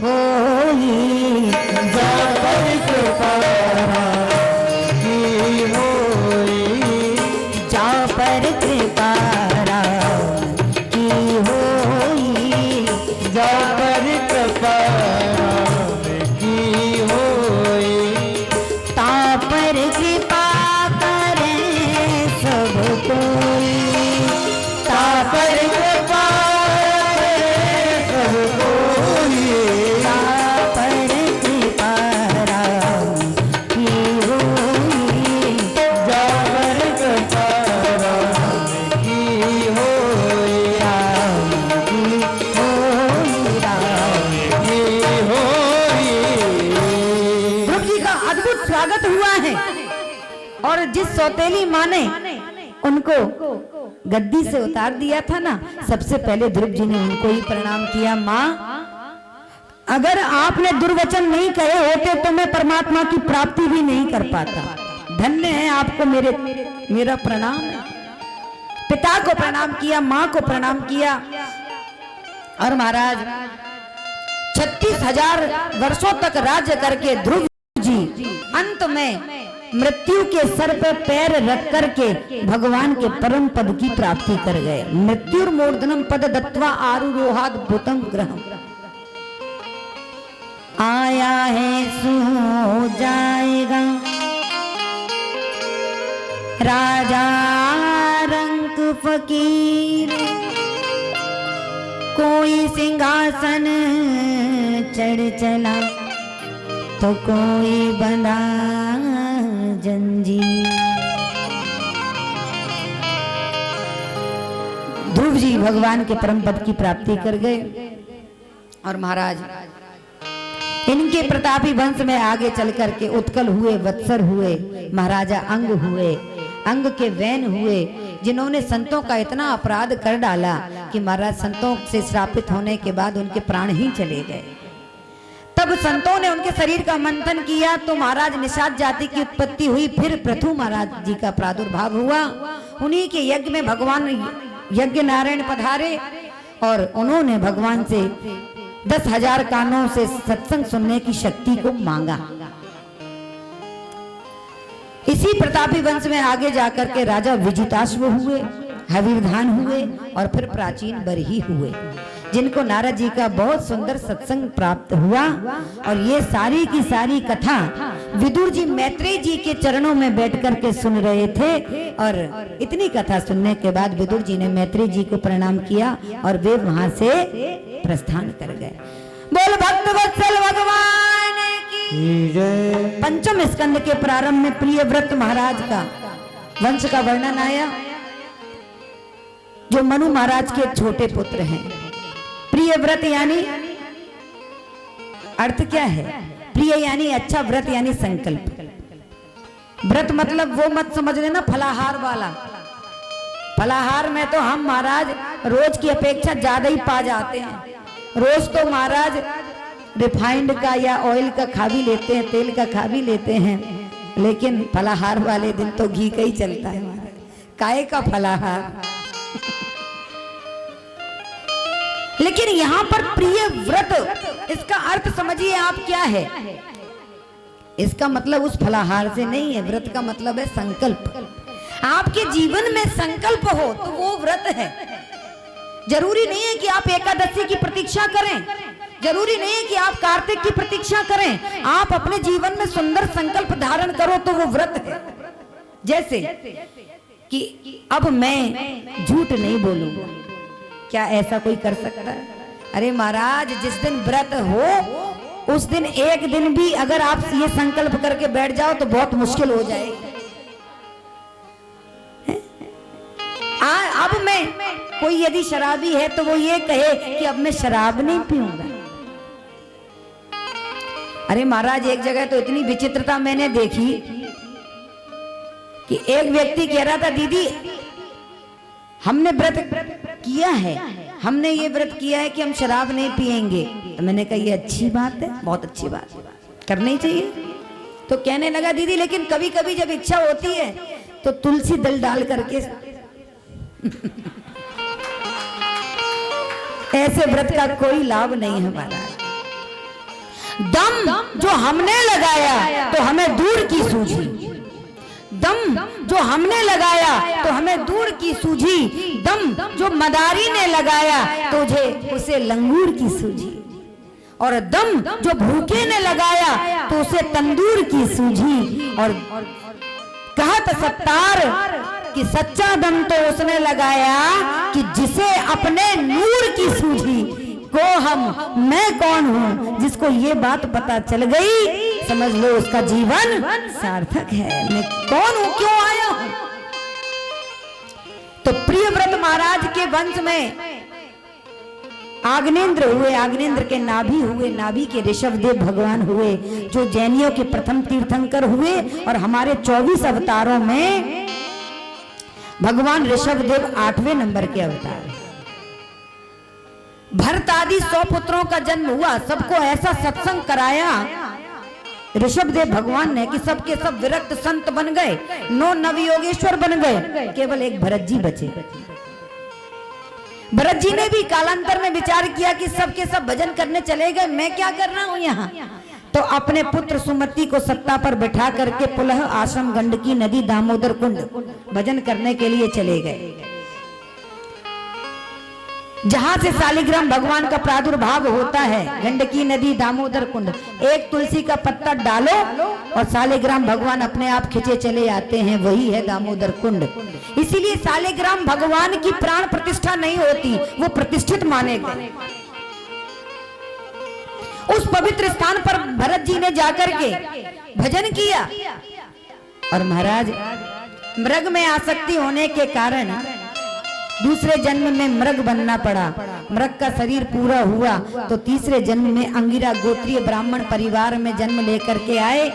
होई, जा पर कृपा राम की होई, जा पर कृपा राम की होई, जा पर कृपा राम की होई, स्वागत हुआ है। और जिस सौतेली माँ ने उनको गद्दी से उतार दिया था ना, सबसे पहले ध्रुव जी ने उनको ही प्रणाम किया। माँ, अगर आपने दुर्वचन नहीं कहे होते तो मैं परमात्मा की प्राप्ति भी नहीं कर पाता। धन्य है आपको, मेरा प्रणाम है। पिता को प्रणाम किया, माँ को प्रणाम किया। और महाराज 36,000 वर्षों तक राज्य करके ध्रुव जी अंत में मृत्यु के सर पर पैर रख करके भगवान के परम पद की प्राप्ति कर गए। मृत्युर्मूर्धनम पद दत्वा आरुरोहाद भूतम ग्रहम। आया है सो जाएगा राजा रंक फकीर, कोई सिंहासन चढ़ चला तो कोई बंधा जंजीर। ध्रुव जी भगवान के परम पद की प्राप्ति कर गए। और महाराज इनके प्रतापी वंश में आगे चल करके उत्कल हुए, वत्सर हुए, महाराजा अंग हुए, अंग के वैन हुए, जिन्होंने संतों का इतना अपराध कर डाला कि महाराज संतों से श्रापित होने के बाद उनके प्राण ही चले गए। तब संतों ने उनके शरीर का मंथन किया तो महाराज निषाद जाति की उत्पत्ति हुई। फिर पृथु महाराज जी का प्रादुर्भाव हुआ। उन्हीं के यज्ञ में भगवान यज्ञ नारायण पधारे और उन्होंने भगवान से 10,000 कानों से सत्संग सुनने की शक्ति को मांगा। इसी प्रतापी वंश में आगे जाकर के राजा विजिताश्व हुए, हविर्धान हुए और फिर प्राचीन बरही हुए, जिनको नारद जी का बहुत सुंदर सत्संग प्राप्त हुआ। और ये सारी की सारी कथा विदुर जी मैत्रेय जी के चरणों में बैठ करके सुन रहे थे। और इतनी कथा सुनने के बाद विदुर जी ने मैत्रेय जी को प्रणाम किया और वे वहां से प्रस्थान कर गए। बोल भक्त वत्सल भगवान की जय। पंचम स्कंद के प्रारंभ में प्रियव्रत महाराज का वंश का वर्णन आया, जो मनु महाराज के छोटे पुत्र हैं। प्रियव्रत यानी अर्थ क्या है? प्रिय यानी अच्छा, व्रत यानी संकल्प। व्रत मतलब वो मत समझ लेना फलाहार वाला। फलाहार में तो हम महाराज रोज की अपेक्षा ज्यादा ही पा जाते हैं। रोज तो महाराज रिफाइंड का या ऑयल का खा भी लेते हैं, तेल का खा भी लेते हैं, लेकिन फलाहार वाले दिन तो घी का ही चलता है महाराज। काहे का फलाहार? लेकिन यहाँ पर प्रिय व्रत, इसका अर्थ समझिए आप क्या है। इसका मतलब उस फलाहार से नहीं है। व्रत का मतलब है संकल्प। आपके जीवन में संकल्प हो तो वो व्रत है। जरूरी नहीं है कि आप एकादशी की प्रतीक्षा करें, जरूरी नहीं है कि आप कार्तिक की प्रतीक्षा करें। आप अपने जीवन में सुंदर संकल्प धारण करो तो वो व्रत है। जैसे कि अब मैं झूठ नहीं बोलूंगा, क्या ऐसा कोई कर सकता है? अरे महाराज, जिस दिन व्रत हो उस दिन एक दिन भी अगर आप ये संकल्प करके बैठ जाओ तो बहुत मुश्किल हो जाएगी। अब मैं, कोई यदि शराबी है तो वो ये कहे कि अब मैं शराब नहीं पीऊंगा। अरे महाराज, एक जगह तो इतनी विचित्रता मैंने देखी कि एक व्यक्ति कह रहा था, दीदी हमने व्रत किया है, हमने ये व्रत किया है कि हम शराब नहीं पिएंगे। तो मैंने कहा ये अच्छी बात है, बहुत अच्छी बात है, करनी चाहिए। तो कहने लगा, दीदी लेकिन कभी कभी जब इच्छा होती है तो तुलसी दल डाल करके ऐसे व्रत का कोई लाभ नहीं है महाराज। दम जो हमने लगाया तो हमें दूर की सूझी, दम जो हमने लगाया तो हमें दूर की सूझी, दम जो मदारी ने लगाया तुझे उसे लंगूर की सूझी, और दम जो भूखे ने लगाया तो उसे तंदूर की सूझी। और कहत सत्तार कि सच्चा दम तो उसने लगाया कि जिसे अपने नूर की सूझी। को हम, मैं कौन हूँ, जिसको ये बात पता चल गई समझ लो उसका जीवन सार्थक है। मैं कौन हूँ, क्यों आया हूँ। तो प्रियव्रत महाराज के वंश में आग्नेन्द्र हुए, आग्नेन्द्र के नाभि हुए, नाभि के ऋषभदेव भगवान हुए, जो जैनियों के प्रथम तीर्थंकर हुए। और हमारे 24 अवतारों में भगवान ऋषभदेव 8वें नंबर के अवतार। भरत आदि 100 पुत्रों का जन्म हुआ, सबको ऐसा सत्संग कराया ऋषभदेव भगवान ने कि सबके सब विरक्त संत बन गए, 9 नवयोगेश्वर बन गए, केवल एक भरत जी बचे। भरत जी ने भी कालांतर में विचार किया कि सबके सब भजन करने चले गए, मैं क्या कर रहा हूं यहाँ। तो अपने पुत्र सुमति को सत्ता पर बिठा करके पुलह आश्रम गंडकी नदी दामोदर कुंड भजन करने के लिए चले गए, जहां से शालिग्राम भगवान का प्रादुर्भाव होता है। गंडकी नदी दामोदर कुंड, एक तुलसी का पत्ता डालो और शालिग्राम भगवान अपने आप खिंचे चले आते हैं, वही है दामोदर कुंड। इसीलिए शालिग्राम भगवान की प्राण प्रतिष्ठा नहीं होती, वो प्रतिष्ठित माने गए। उस पवित्र स्थान पर भरत जी ने जाकर के भजन किया। और महाराज मृग में आसक्ति होने के कारण दूसरे जन्म में मृग बनना पड़ा। मृग का शरीर पूरा हुआ तो तीसरे जन्म में अंगिरा गोत्रीय ब्राह्मण परिवार में जन्म लेकर के आए।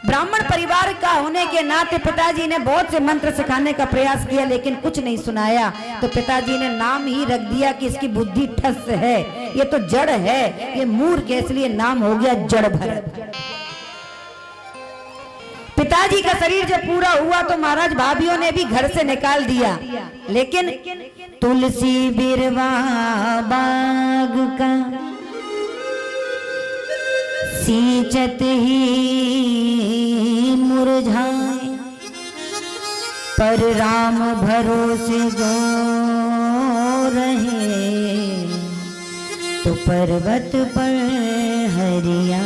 ब्राह्मण परिवार का होने के नाते पिताजी ने बहुत से मंत्र सिखाने का प्रयास किया, लेकिन कुछ नहीं सुनाया। तो पिताजी ने नाम ही रख दिया कि इसकी बुद्धि ठस है, ये तो जड़ है, ये मूर्ख है, इसलिए नाम हो गया जड़ भरत। पिताजी का शरीर जब पूरा हुआ तो महाराज भाभीियों ने भी घर से निकाल दिया, लेकिन तुलसी बिरवा बाग का सींचत ही मुरझाए, पर राम भरोसे जो रहे, तो पर्वत पर हरिया।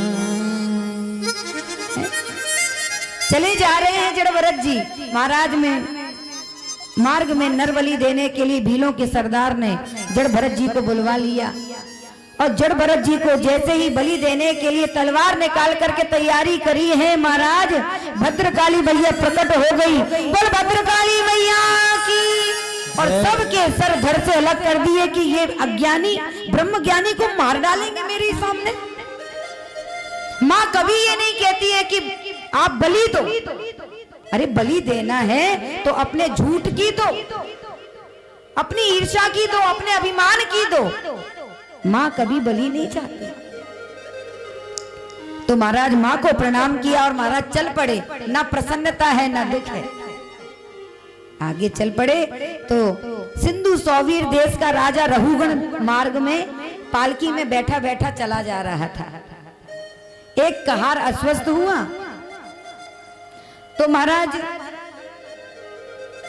चले जा रहे हैं जड़ भरत जी। महाराज में मार्ग में नरबली देने के लिए भीलों के सरदार ने जड़ भरत जी को बुलवा लिया। और जड़ भरत जी को जैसे ही बलि देने के लिए तलवार निकाल करके तैयारी करी है, महाराज भद्रकाली मैया प्रकट हो गई। बोल भद्रकाली मैया की। और सबके सर धड़ से अलग कर दिए कि ये अज्ञानी ब्रह्म ज्ञानी को मार डालेंगे मेरे सामने। माँ कभी ये नहीं कहती है कि आप बलि दो, अरे बलि देना है तो अपने झूठ की दो, अपनी ईर्ष्या की दो, अपने अभिमान की दो। माँ कभी बलि नहीं चाहती। तो महाराज माँ को प्रणाम किया और महाराज चल पड़े। ना प्रसन्नता है ना दुख है। आगे चल पड़े तो सिंधु सौवीर देश का राजा रहुगण मार्ग में पालकी में बैठा बैठा चला जा रहा था। एक कहार अस्वस्थ हुआ तो महाराज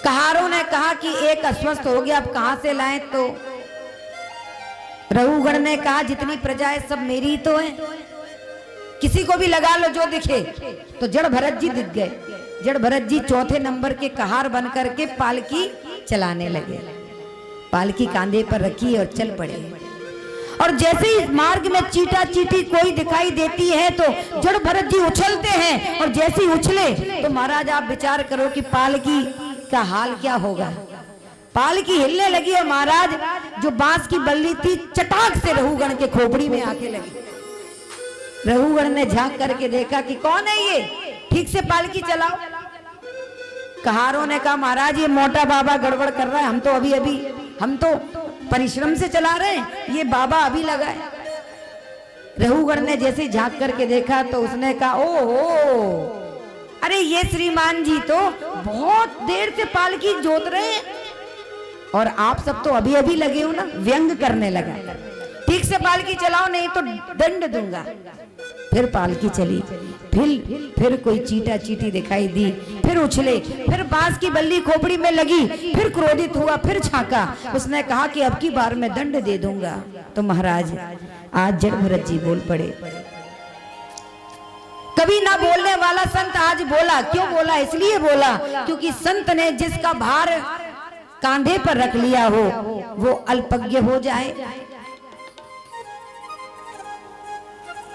कहारों ने कहा कि एक अस्वस्थ हो गया, अब कहां से लाएं। तो रहुगण ने कहा जितनी प्रजा है सब मेरी तो है, किसी को भी लगा लो जो दिखे। तो जड़ भरत जी दिख गए। जड़ भरत जी चौथे नंबर के कहार बन करके पालकी चलाने लगे। पालकी कांधे पर रखी और चल पड़े। और जैसे ही मार्ग में चीटा चीटी कोई दिखाई देती है तो जड़ भरत जी उछलते हैं। और जैसे ही उछले तो महाराज आप विचार करो कि पालकी का हाल क्या होगा। पालकी हिलने लगी और महाराज जो बांस की बल्ली थी चटाक से रहुगण के खोपड़ी में आके लगी। रहुगण ने झांक करके देखा कि कौन है ये, ठीक से पालकी चलाओ। कहारों ने कहा महाराज ये मोटा बाबा गड़बड़ कर रहा है, हम तो परिश्रम से चला रहे हैं, ये बाबा अभी लगा है। रहुगण ने जैसे झांक करके देखा तो उसने कहा ओहो, अरे ये श्रीमान जी तो बहुत देर से पालकी जोत रहे हैं और आप सब तो अभी अभी लगे हो ना। व्यंग करने लगा, ठीक से पालकी चलाओ नहीं तो दंड दूंगा। फिर पालकी चली, फिर कोई चीटा चीटी दिखाई दी, फिर उछले, फिर बांस की बल्ली खोपड़ी में लगी, फिर क्रोधित हुआ, फिर छाका। उसने कहा कि अब की बार मैं दंड दे दूंगा। तो महाराज आज जड़ भरत जी बोल पड़े। कभी ना बोलने वाला संत आज बोला। क्यों बोला? इसलिए बोला क्योंकि संत ने जिसका भार कांधे पर रख लिया हो वो अल्पज्ञ हो जाए,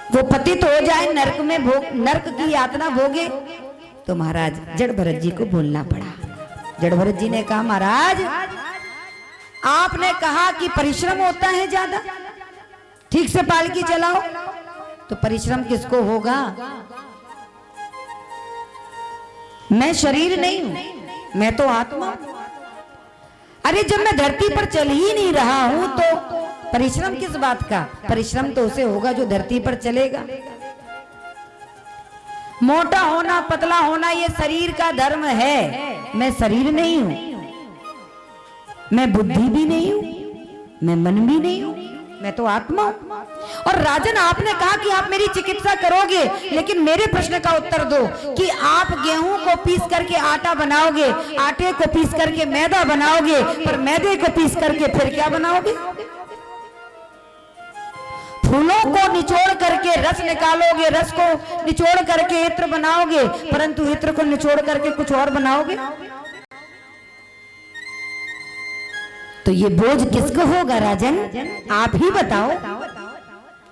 वो पतित हो जाए, नरक की यातना भोगे। तो महाराज जड़ भरत जी को बोलना पड़ा। जड़ भरत जी ने कहा महाराज आपने कहा कि परिश्रम होता है ज्यादा, ठीक से पालकी चलाओ, तो परिश्रम किसको होगा? मैं शरीर नहीं हूं, मैं तो आत्मा हूं। अरे जब मैं धरती पर चल ही नहीं रहा हूं तो परिश्रम किस बात का? परिश्रम तो उसे होगा जो धरती पर चलेगा। मोटा होना पतला होना ये शरीर का धर्म है, मैं शरीर नहीं हूं, मैं बुद्धि भी नहीं हूं, मैं मन भी नहीं हूं, मैं तो आत्मा हूं। और राजन आपने कहा कि आप मेरी चिकित्सा करोगे, लेकिन मेरे प्रश्न का उत्तर दो कि आप गेहूं को पीस करके आटा बनाओगे, आटे को पीस करके मैदा बनाओगे, पर मैदे को पीस करके फिर क्या बनाओगे? फूलों को निचोड़ करके रस निकालोगे, रस को निचोड़ करके इत्र बनाओगे, परंतु इत्र को निचोड़ करके कुछ और बनाओगे। तो ये बोझ किसको होगा राजन? आप ही बताओ।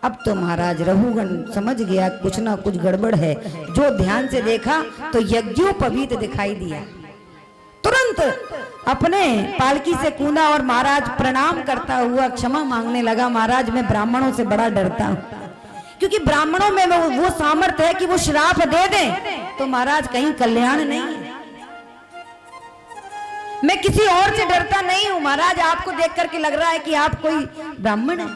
अब तो महाराज रघुगण समझ गया कुछ ना कुछ गड़बड़ है। जो ध्यान से देखा तो यज्ञोपवीत दिखाई दिया। तुरंत अपने पालकी से कूदा और महाराज प्रणाम करता हुआ क्षमा मांगने लगा। महाराज मैं ब्राह्मणों से बड़ा डरता हूं, क्योंकि ब्राह्मणों में वो सामर्थ्य है कि वो श्राप दे दें तो महाराज कहीं कल्याण नहीं है। मैं किसी और से डरता नहीं हूं महाराज। आपको देख करके लग रहा है कि आप कोई ब्राह्मण है।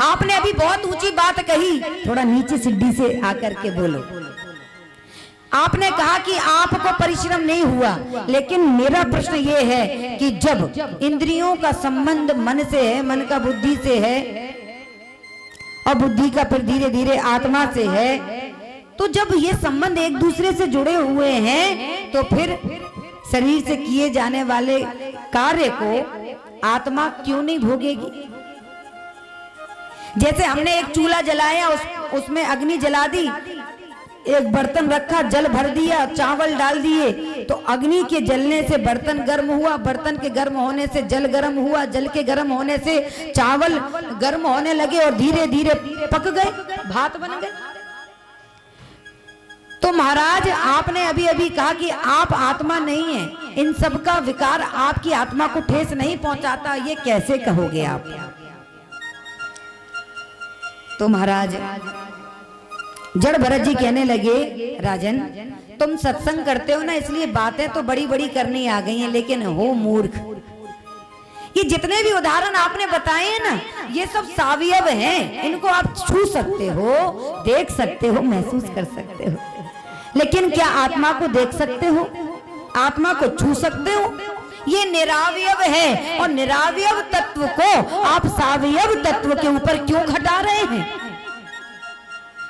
आपने अभी बहुत ऊंची बात कही, थोड़ा नीचे सीढ़ी से आकर के बोलो। आपने कहा कि आपको परिश्रम नहीं हुआ, लेकिन मेरा प्रश्न ये है कि जब इंद्रियों का संबंध मन से है, मन का बुद्धि से है और बुद्धि का फिर धीरे धीरे आत्मा से है, तो जब ये संबंध एक दूसरे से जुड़े हुए हैं तो फिर शरीर से किए जाने वाले कार्य को आत्मा क्यों नहीं भोगेगी? जैसे हमने एक चूल्हा जलाया, उसमें अग्नि जला दी, एक बर्तन रखा, जल भर दिया, चावल डाल दिए, तो अग्नि के जलने से बर्तन गर्म हुआ, बर्तन के गर्म होने से जल गर्म हुआ, जल के गर्म होने से चावल गर्म होने लगे और धीरे धीरे पक गए, भात बन गए। तो महाराज आपने अभी अभी कहा कि आप आत्मा नहीं हैं, इन सब का विकार आपकी आत्मा को ठेस नहीं पहुंचाता, ये कैसे कहोगे आप? तो महाराज जड़ भरत जी कहने लगे, राजन तुम सत्संग करते हो ना, इसलिए बातें तो बड़ी बड़ी करनी आ गई हैं, लेकिन हो मूर्ख। ये जितने भी उदाहरण आपने बताए हैं ना, ये सब सावयव हैं, इनको आप छू सकते हो, देख सकते हो, महसूस कर सकते हो, लेकिन क्या आत्मा को देख सकते हो? आत्मा को छू सकते हो? ये निरावयव है, और निरावयव तत्व को आप सावयव तत्व के ऊपर क्यों घटा रहे हैं?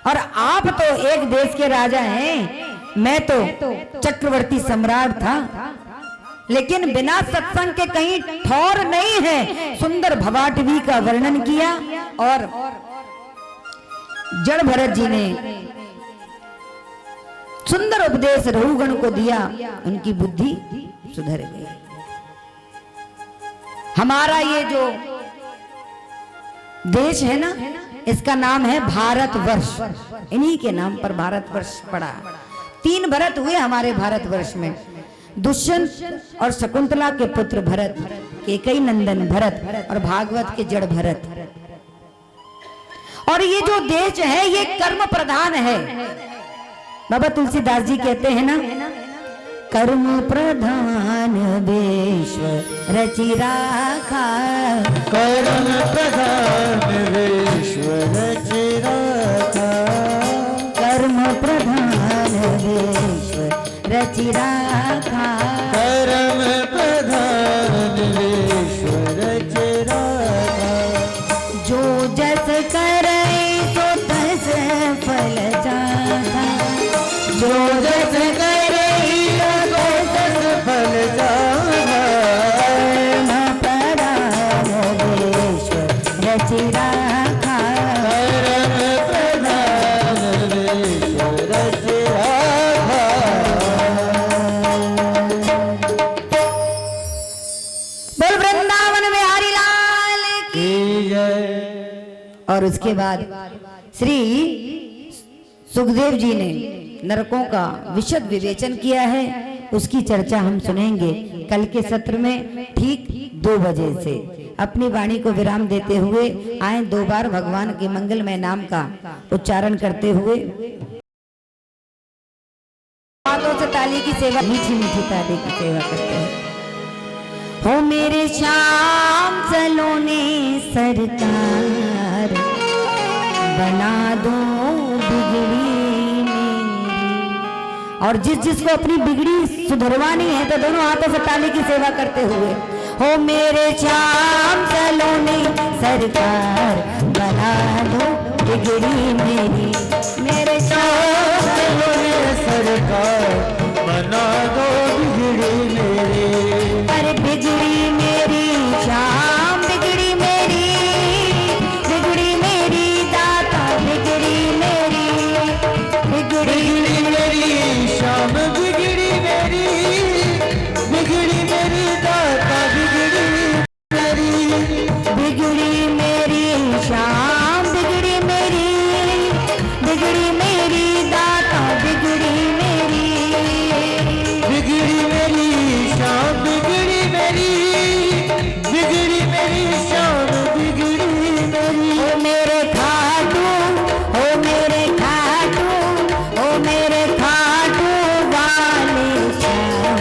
और आप तो एक देश के राजा हैं, मैं तो चक्रवर्ती सम्राट था, लेकिन बिना सत्संग के कहीं ठौर नहीं है। सुंदर भवाटवी का वर्णन किया और जड़ भरत जी ने सुंदर उपदेश रघुगण को दिया, उनकी बुद्धि सुधर गई। हमारा ये जो देश है ना, इसका नाम है भारतवर्ष, इन्हीं के नाम पर भारतवर्ष पड़ा। 3 भरत हुए हमारे भारतवर्ष में, दुष्यंत और शकुंतला के पुत्र भरत, केकई नंदन भरत और भागवत के जड़ भरत। और ये जो देश है ये कर्म प्रधान है। बाबा तुलसीदास जी कहते हैं ना, कर्म प्रधान विश्व रचि राखा, कर्म प्रधान विश्व रचि राखा, कर्म प्रधान विश्व रचि राखा, कर्म प्रधान विश्व रचि राखा, जो जस करे तो तस फल जाता, जो जस करे तो तस फल जाना, कर्म प्रधान विश्व रचि राखा, कर्म प्रधान विश्व रचि राखा। बोल वृंदावन बिहारी लाल की। और उसके बाद श्री सुखदेव जी ने नरकों का विशद विवेचन किया है, उसकी चर्चा हम सुनेंगे कल के सत्र में ठीक 2 बजे से। अपनी वाणी को विराम देते हुए आए 2 बार भगवान के मंगलमय नाम का उच्चारण करते हुए हाथों से ताली की सेवा, मीठी मीठी ताली की सेवा करते हैं। हो मेरे श्याम सलोने सरकार, बना दो बिगड़ी मेरी। और जिस जिसको अपनी बिगड़ी सुधरवानी है तो दोनों हाथों से ताली की सेवा करते हुए, हो मेरे श्याम सलोने सरकार, बना दो बिगड़ी मेरी। मेरे श्याम सलोने सरकार, बना दो बिगड़ी मेरी। अरे बिगड़ी मेरी श्याम, बिगड़ी मेरी, बिगड़ी मेरी दाता, बिगड़ी मेरी, बिगड़ी मेरी श्याम, बिगड़ी मेरी, बिगड़ी मेरी दाता, बिगड़ी मेरी, बिगड़ी मेरी श्याम, बिगड़ी मेरी, बिगड़ी मेरी दाता, बिगड़ी मेरी, बिगड़ी मेरी श्याम, बिगड़ी मेरी, बिगड़ी मेरी श्याम, बिगड़ी मेरी। ओ मेरे खाटू, ओ मेरे खाटू, ओ मेरे खाटू वाले श्याम,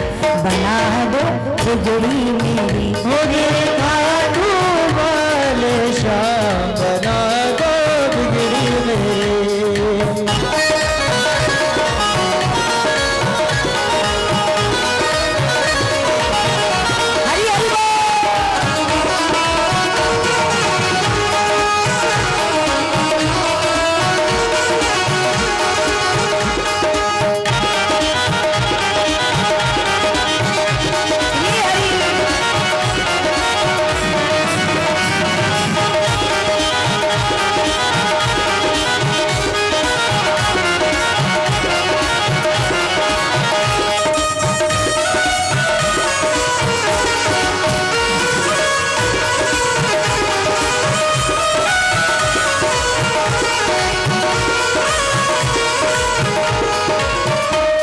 बना दो बिगड़ी मेरी। हो मेरे खाटू वाले श्याम, बना दो बिगड़ी मेरी। हरि हरि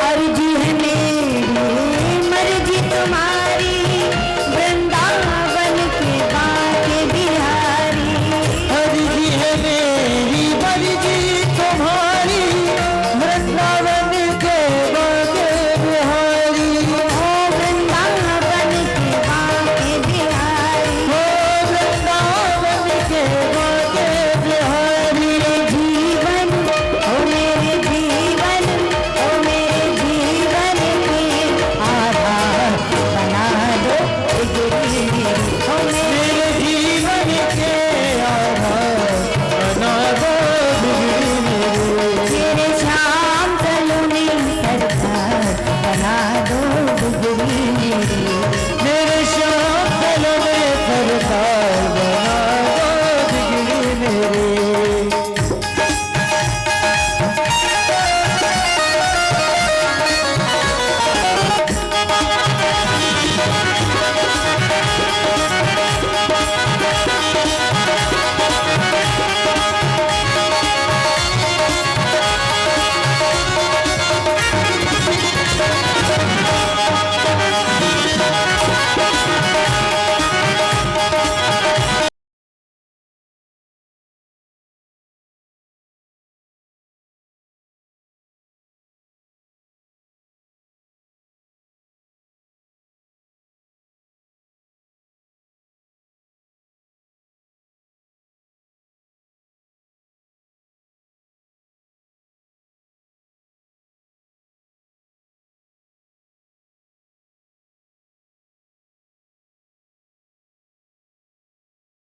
अर्जी है मेरी, मर्जी तुम्हारी, वृंदावन के बाके बिहारी। अर्जी है मेरी, मर्जी तुम्हारी, वृंदावन के बाके बिहारी। ओ वृंदावन के बाके बिहारी, हो वृंदावन के बाके बिहारी। मेरे जीवन, ओ मेरे जीवन, ओ मेरे जीवन के आधार, बना दो बिगड़ी मेरी। ओ मेरे जीवन के आधार, बना दो बिगड़ी मेरी। मेरे श्याम सलोने सरकार, बना दो बिगड़ी मेरी। मेरे श्याम सलोने सरकार, बना दो बिगड़ी मेरी।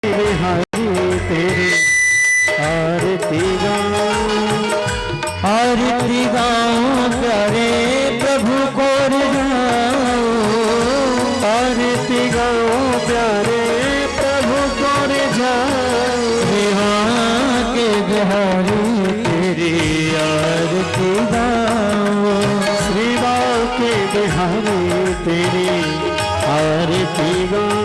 बिहारी तेरी आरती गाऊं, आरती गाऊं प्यारे प्रभु को रिझाऊं। आरती गाऊं प्यारे प्रभु को रिझाऊं। बिहार के बिहारी तेरी आरती गाऊं, श्रीवा के बिहारी तेरी आरती गाऊं।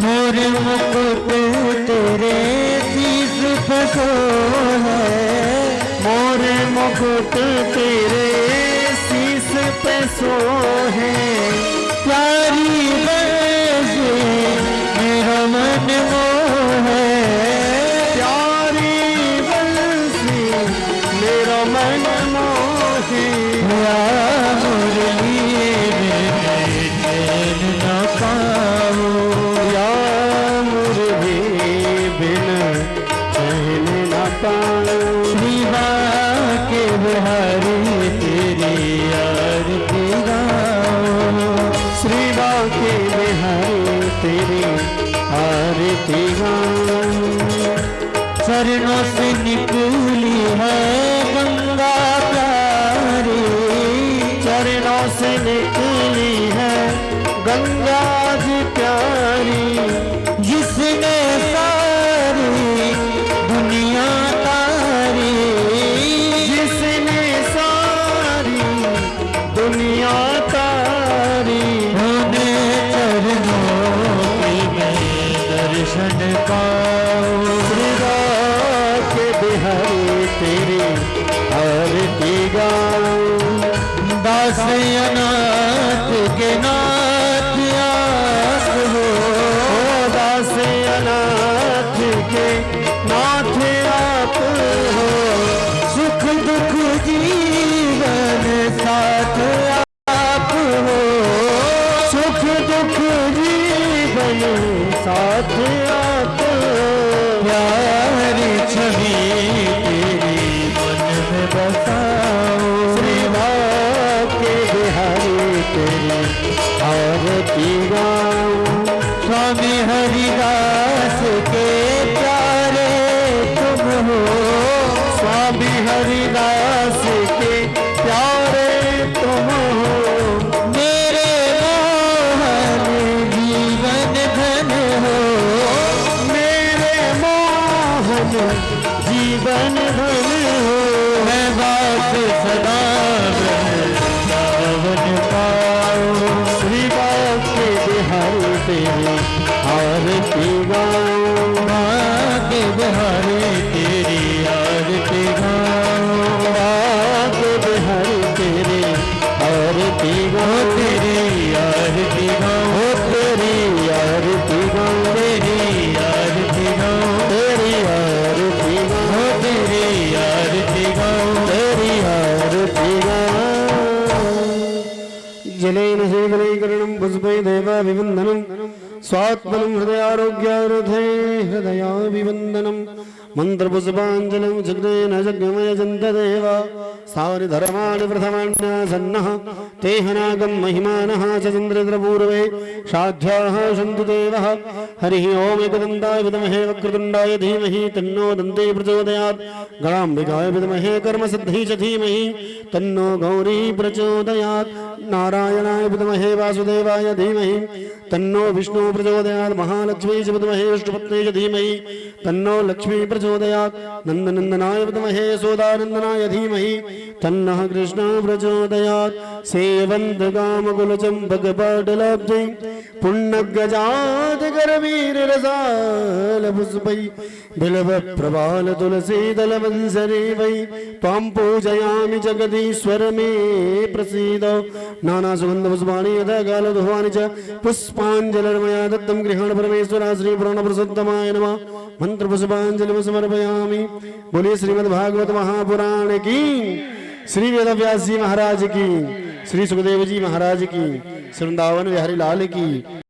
मोर मुकुट तेरे शीश पे सोहे, मोर मुकुट तेरे शीश पे सोहे। प्यारी बैज तेरी आरती गाऊं। चरणों से निकली है गंगा प्यारी, चरणों से निकली है गंगा जी प्यारी, जिसने सारी दुनिया तारी, जिसने सारी दुनिया तारी। उन्हें चरणों में दर्शन पाओ, के बिहारी तेरी आरती गाऊं। दास अनाथ के नाथ आप हो, दास अनाथ के नाथ आप हो, सुख दुख जीवन साथ आप हो, सुख दुख जीवन साथ आप हो। प्यारी छवि तेरी मन में बसाओ, सेवा के बिहारी तेरी आरती गाऊं। स्वामी हरिदास के प्यारे तुम हो, स्वामी हरिदास के प्यारे तुम हो। मेरे मोहन जीवन धन हो, मेरे मोहन जीवन धन हो। मैं बात सदा वृंदावन पाओ, श्री बात के बिहारी तेरी आरती गाऊं। माँ के बिहारी तेरी आरती गाऊं, माँ के बिहारी तेरी आरती गाऊं, तेरी आरती गाऊं, तेरी आरती गाऊं, तेरी आरती गाऊं, तेरी आरती गाऊं, तेरी आरती गाऊं, तेरी आरती गाऊं। जलेन शीतलीकरणं पुष्पै देवाभिवन्दनं, स्वात्मनं हृदयारोग्यार्थे हृदयाभिवन्दनं। मन्त्रपुष्पाञ्जलिं जग्नेन जग्मयजन्तदेवा, स्थानि धर्माणि प्रथमान्यासन्नः तेहनागं महिमानः च चन्द्रपूर्वे साध्याः सन्तु देवः। हरिः ओम् एकदन्ताय विद्महे वक्रतुण्डाय धीमहि तन्नो दन्ते प्रचोदयात्, गणाम्बिकाय विद्महे कर्मसिद्धिः च धीमहि तन्नो गौरी प्रचोदयात्, नारायणाय विद्महे वासुदेवाय धीमहि तन्नो विष्णु प्रचोदयात्, महालक्ष्मी च विद्महे विष्णुपत्नी च धीमहि तन्नो लक्ष्मी प्रचोदयात्, नन्दनन्दनाय विद्महे यशोदानन्दनाय धीमहि तन्नः कृष्ण प्रचोदयात्। सेवन्तकामकुलचम्पकपाटलाब्जै पुण्यगजातकरवीररसालपुष्पै बिल्वप्रवालतुलसीदलवंसरेवै त्वां पूजयामि जगदीश्वर मे प्रसीद। नानासुगन्धपुष्पाणि यथा कालदुहानि च पुष्पाञ्जलिर्मया दत्तं गृहाण परमेश्वरा श्रीपुराणपुरुषोत्तमाय नमः। मंत्रपुष्पाञ्जलिं समर्पयामि। बोलिए श्रीमद्भागवत महापुराण की, श्री वेदव्यास जी महाराज की, श्री सुखदेव जी महाराज की, श्री वृंदावन बिहारी लाल की।